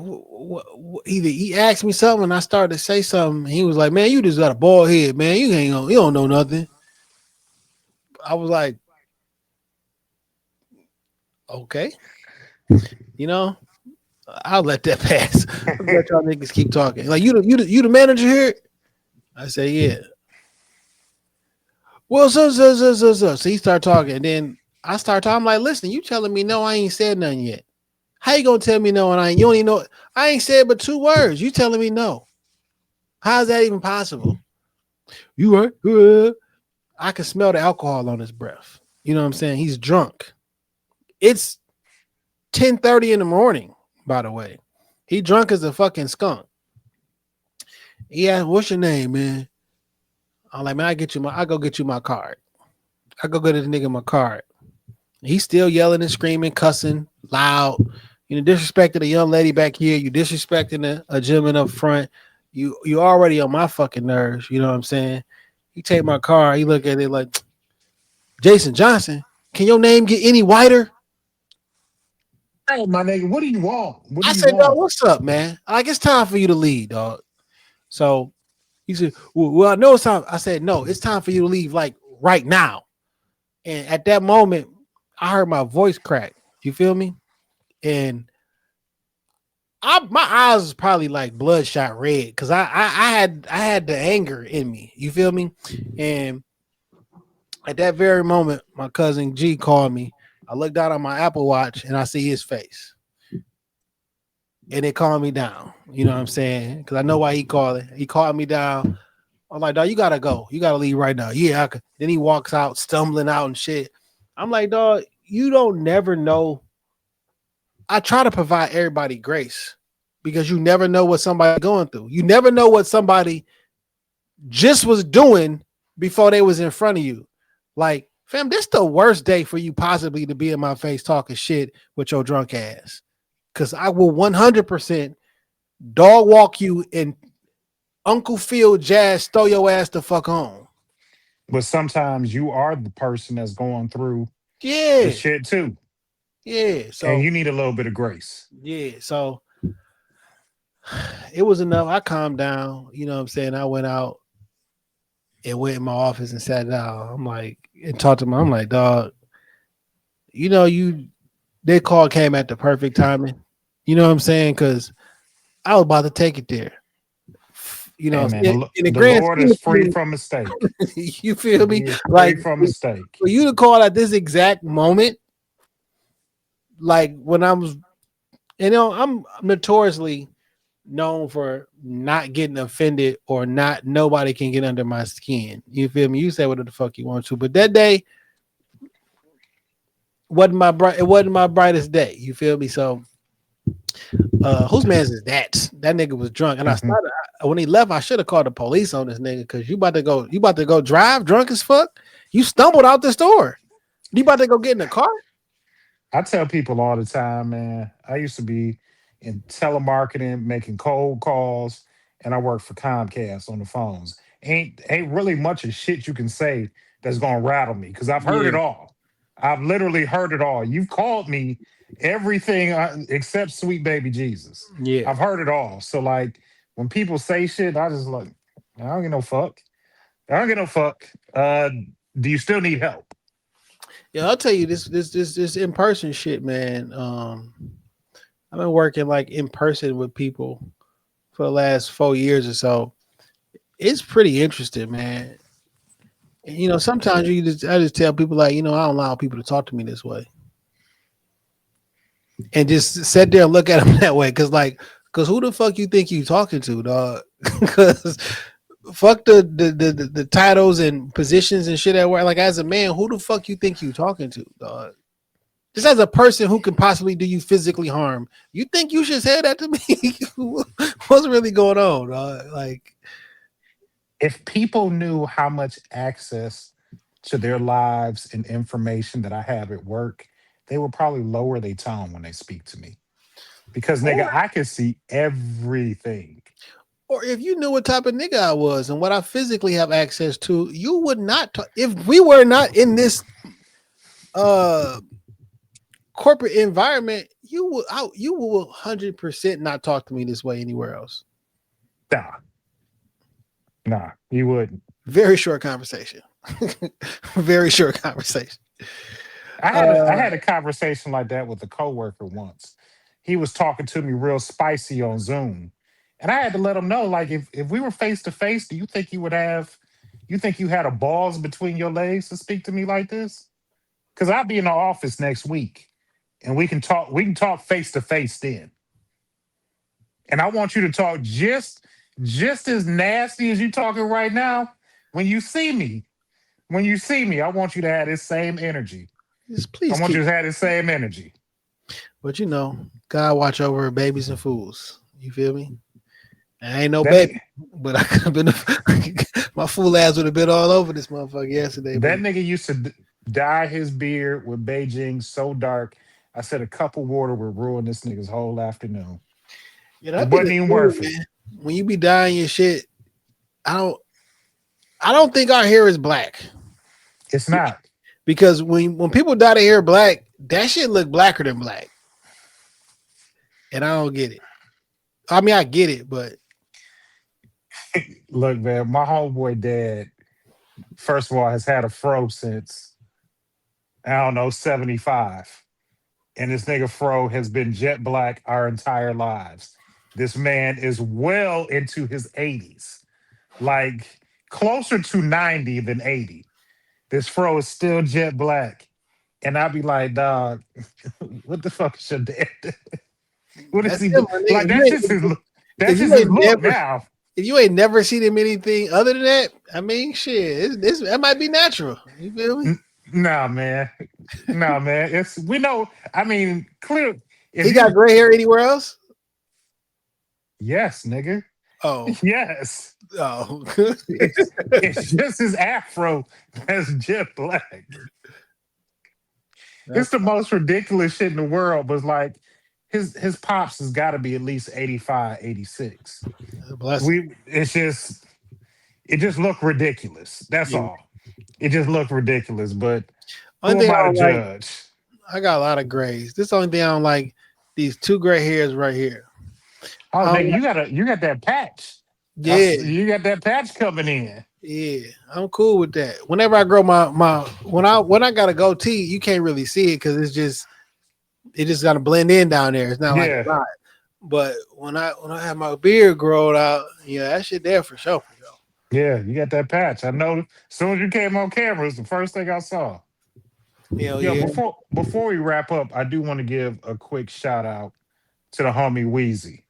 either he asked me something and I started to say something. He was like, "Man, you just got a bald head, man. You don't know nothing." I was like, "Okay, you know, I'll let that pass. I'll let y'all niggas keep talking. Like you the manager here?" I say, "Yeah." Well, so he started talking, and then I start talking. I'm like, "Listen, you telling me no? I ain't said nothing yet. How you gonna tell me no? And you don't even know. I ain't said but 2 words. You telling me no? How is that even possible? You right? I can smell the alcohol on his breath. You know what I'm saying? He's drunk. It's 10:30 in the morning. By the way, he drunk as a fucking skunk. He asked, "What's your name, man?" I'm like, "Man, I go get you my card. I go get this nigga my card." He's still yelling and screaming, cussing loud. You disrespected a young lady back here. You disrespecting a gentleman up front. You already on my fucking nerves. You know what I'm saying? He take my car. He look at it like, "Jason Johnson, can your name get any whiter?" Hey, my nigga, what do you want? What do I you said, "Dog, want? what's up, man? Like it's time for you to leave, dog." So he said, "Well, I know it's time." I said, "No, it's time for you to leave, like right now." And at that moment, I heard my voice crack. You feel me? And my eyes was probably like bloodshot red because I had the anger in me. You feel me? And at that very moment, my cousin G called me. I looked down on my Apple Watch and I see his face, and it calmed me down. You know what I'm saying? Because I know why he called it. He called me down. I'm like, "Dog, you gotta go. You gotta leave right now." Yeah, I could. Then he walks out, stumbling out and shit. I'm like, "Dog, you don't never know." I try to provide everybody grace because you never know what somebody going through. You never know what somebody just was doing before they was in front of you. Like, fam, this the worst day for you possibly to be in my face talking shit with your drunk ass. Cause I will 100% dog walk you and Uncle Phil Jazz throw your ass the fuck on. But sometimes you are the person that's going through the Yeah, shit too. yeah. And So you need a little bit of grace. yeah, so it was enough. I calmed down. You know what I'm saying? I went out and went in my office and sat down. I'm like, and talked to him. I'm like, "Dog, you their call came at the perfect timing." You know what I'm saying? Because I was about to take it there. Hey man, In the the grand Lord scheme is of free things, from mistake. you feel me? He is free Like from mistake. for you to call at this exact moment, like when I was, I'm notoriously known for not getting offended or not nobody can get under my skin. You feel me? You say whatever the fuck you want to, but that day it wasn't my brightest day. You feel me? So whose man's is that? That nigga was drunk. And when he left, I should have called the police on this nigga because you about to go drive drunk as fuck. You stumbled out the store. You about to go get in the car? I tell people all the time, man. I used to be in telemarketing, making cold calls, and I work for Comcast on the phones. Ain't really much of shit you can say that's gonna rattle me because I've heard Yeah, it all. I've literally heard it all. You've called me everything except sweet baby Jesus. Yeah. I've heard it all. So like when people say shit, I just like, I don't get no fuck. I don't get no fuck. Do you still need help? Yeah, I'll tell you this in person shit, man. I've been working like in person with people for the last 4 years or so. It's pretty interesting, man. And, sometimes I just tell people like, I don't allow people to talk to me this way, and just sit there and look at them that way, cause who the fuck you think you talking to, dog? Cause fuck the titles and positions and shit at work. Like as a man, who the fuck you think you talking to, dog? Just as a person who can possibly do you physically harm, you think you should say that to me? What's really going on, dog? Like, If people knew how much access to their lives and information that I have at work, they would probably lower their tone when they speak to me. Because nigga, I can see everything. or if you knew what type of nigga I was and what I physically have access to, you would not talk. If we were not in this corporate environment, you will 100% not talk to me this way anywhere else. Nah, you wouldn't. Very short conversation. Very short conversation. I had a conversation like that with a coworker once. He was talking to me real spicy on Zoom. And I had to let him know, like, if we were face to face, do you think you think you had a balls between your legs to speak to me like this? Because I'll be in the office next week and we can talk face to face then. And I want you to talk just as nasty as you talking right now. When you see me, I want you to have this same energy. Just please I want keep. you to have the same energy. But God watch over babies and fools. You feel me? I ain't no That baby, but I could have been. My fool ass would have been all over this motherfucker yesterday. That nigga used to dye his beard with Beijing so dark. I said a cup of water would ruin this nigga's whole afternoon. Yeah, It wasn't even worth it. When you be dyeing your shit, I don't think our hair is black. It's not. Because when people dye their hair black, that shit look blacker than black. And I don't get it. I mean, I get it, but Look, man, my homeboy dad, first of all, has had a fro since, I don't know, 75. And this nigga fro has been jet black our entire lives. This man is well into his 80s, like closer to 90 than 80. This fro is still jet black. And I'd be like, dog, what the fuck is your dad doing? What is that's he him, doing? my nigga. Like, that's just his look. That's if you just his ain't look never- now. If you ain't never seen him anything other than that, I mean, shit, that might be natural. You feel me? Nah, man. Nah, man. We know. I mean, clear. He got gray hair anywhere else? Yes, nigga. Oh, Yes. oh. It's just his afro that's jet black. It's the most ridiculous shit in the world, but like his pops has got to be at least 85, 86. Bless him. It just looked ridiculous. That's all. It just looked ridiculous. But One who thing am I I to don't like, judge? I got a lot of grays. This is the only thing I don't like. These two gray hairs right here. Oh, nigga, you got that patch. Yeah, You got that patch coming in. yeah. I'm cool with that. Whenever I grow my when I got a goatee, you can't really see it because it just got to blend in down there. It's not like a lot. But when I have my beard grown out, yeah, that shit there for sure. Yeah, you got that patch. I know. As soon as you came on camera, it's the first thing I saw. Hell Yo, yeah. before we wrap up, I do want to give a quick shout out to the homie Wheezy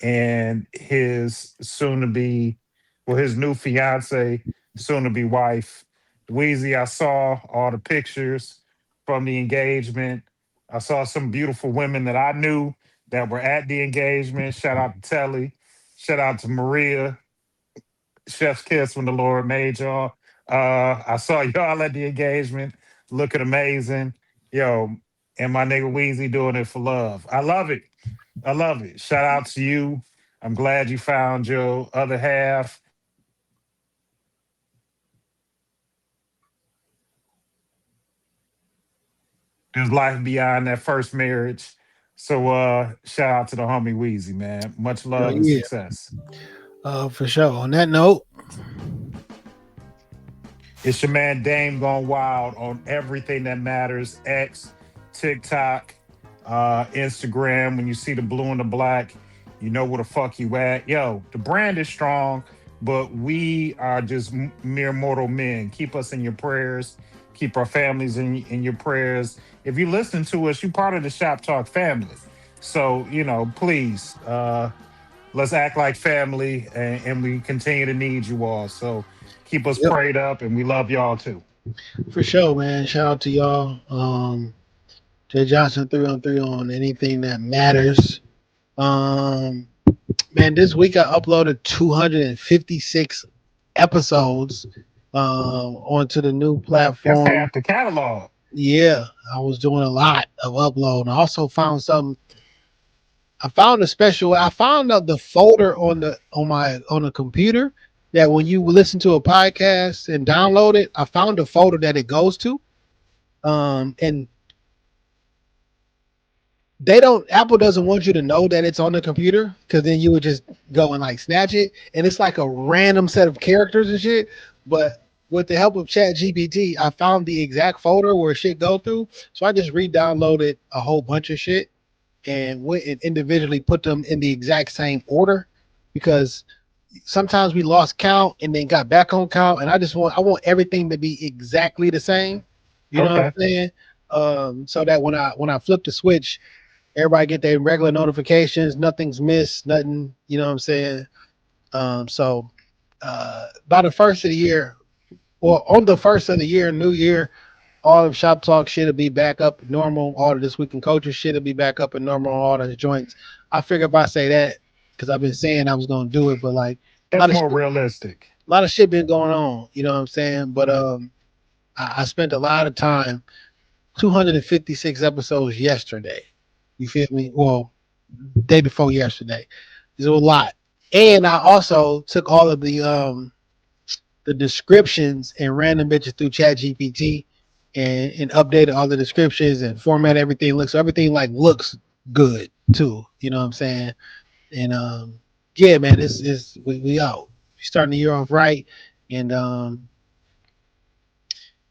and his his new fiance, soon to be wife. Wheezy, I saw all the pictures from the engagement. I saw some beautiful women that I knew that were at the engagement. Shout out to Telly. Shout out to Maria. Chef's kiss when the Lord made y'all. I saw y'all at the engagement, looking amazing. Yo, and my nigga Weezy doing it for love. I love it. I love it. Shout out to you. I'm glad you found your other half. There's life beyond that first marriage. So shout out to the homie Wheezy, man. Much Yo, love and yeah. success. For sure. On that note, It's your man Dame going wild on everything that matters. X, TikTok, Instagram. When you see the blue and the black, you know where the fuck you at. Yo, the brand is strong, but we are just mere mortal men. Keep us in your prayers. Keep our families in your prayers. If you listen to us, you're part of the Shop Talk family. So, please, let's act like family, and we continue to need you all. So keep us yep, prayed up, and we love y'all too. for sure, man. Shout out to y'all. Jay Johnson 3 on 3 on anything that matters. Um, man, this week I uploaded 256 episodes onto the new That's platform. half the catalog. Yeah, I was doing a lot of uploading. I also found something. I found a special. I found out the folder on the computer that when you listen to a podcast and download it, I found a folder that it goes to. And they don't. Apple doesn't want you to know that it's on the computer because then you would just go and like snatch it, and it's like a random set of characters and shit. But with the help of Chat GPT, I found the exact folder where shit go through. So I just re-downloaded a whole bunch of shit and went and individually put them in the exact same order because sometimes we lost count and then got back on count, and I want everything to be exactly the same. You know what Okay. I'm saying? So that when I flip the switch, everybody get their regular notifications, nothing's missed, nothing. You know what I'm saying? So by the first of the year, well, on the first of the year, New Year, all of Shop Talk shit will be back up normal. All of This Week in Culture shit will be back up and normal. All the joints. I figure if I say that, because I've been saying I was gonna do it, but like a That's lot of more shit, realistic. a lot of shit been going on. You know what I'm saying? But I spent a lot of time. 256 episodes yesterday. You feel me? Well, day before yesterday. There's a lot. And I also took all of the descriptions and random bitches through Chat GPT and updated all the descriptions and format everything looks so everything like looks good too. You know what I'm saying? And yeah, man, this is we out. We starting the year off right and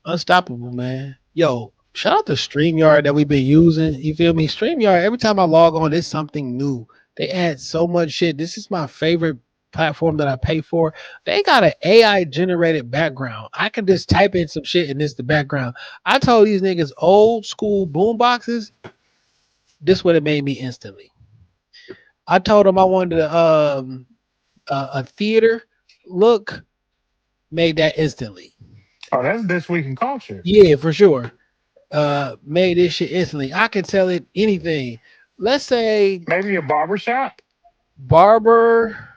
unstoppable, man. Yo, shout out to StreamYard that we've been using. You feel me? StreamYard, every time I log on, there's something new. They add so much shit. This is my favorite platform that I pay for. They got an AI generated background. I can just type in some shit and this the background. I told these niggas old school boom boxes, this would have made me instantly. I told them I wanted a theater look, made that instantly. Oh, that's this week in culture. Yeah, for sure. Made this shit instantly. I can tell it anything. Let's say Maybe a barbershop. barber.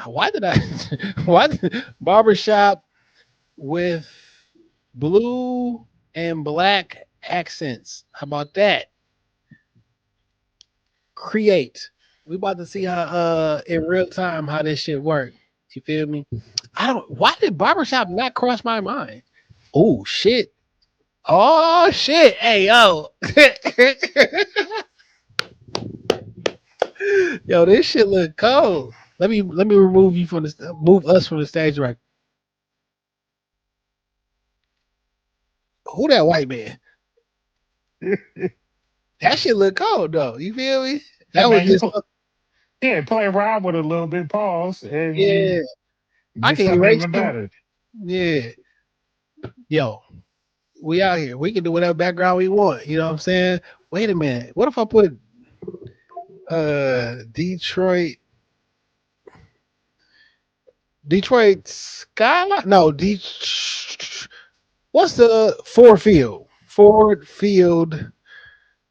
Why did I? Why barbershop with blue and black accents? How about that? Create. We about to see how in real time how this shit work. You feel me? I don't. Why did barbershop not cross my mind? Oh shit. Oh shit. Hey yo. Yo, this shit look cold. Let me remove you from the move us from the stage right. Who that white man? That shit look cold though. You feel me? Hey That was man, just yeah, play around with it a little bit, pause, and you yeah. I get can something erase even you. better. Yeah. Yo, we out here. We can do whatever background we want. You know what I'm saying? Wait a minute. What if I put Detroit Detroit Skyline? No, what's the Ford Field? Ford Field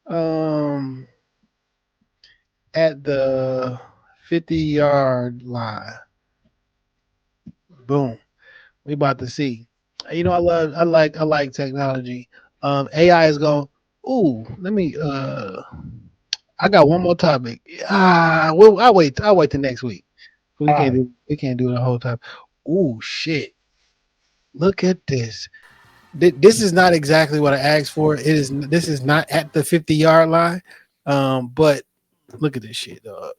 um at the 50-yard line. Boom. We about to see. You know, I like technology. AI is going, ooh, let me I got one more topic. Well, I'll wait till next week. All right. We can't do the whole time. Ooh shit. Look at this. This is not exactly what I asked for. This is not at the 50-yard line. But look at this shit, dog.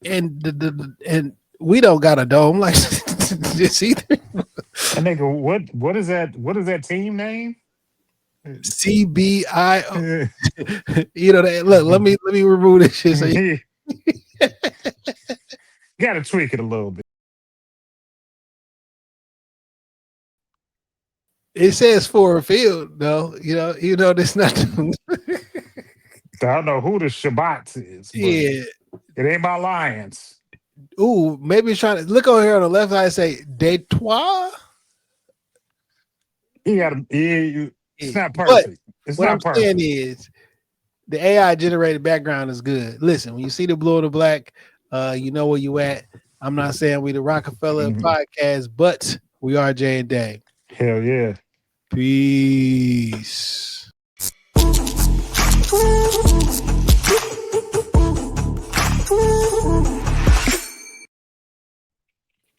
And and we don't got a dome like this either. And nigga, what is that? What is that team name? CBI. You know that. Look, let me remove this shit. So you got to tweak it a little bit. It says for a field, though. You know this not. I don't know who the Shabbats is. Yeah, it ain't my Lions. Ooh, maybe it's trying to look over here on the left side. Say Detroit. You got to. It's not perfect. It's what not I'm perfect. saying is, the AI generated background is good. Listen, when you see the blue or the black, you know where you at. I'm not saying we the Rockefeller podcast, but we are Jay and Dave. Hell yeah. Peace.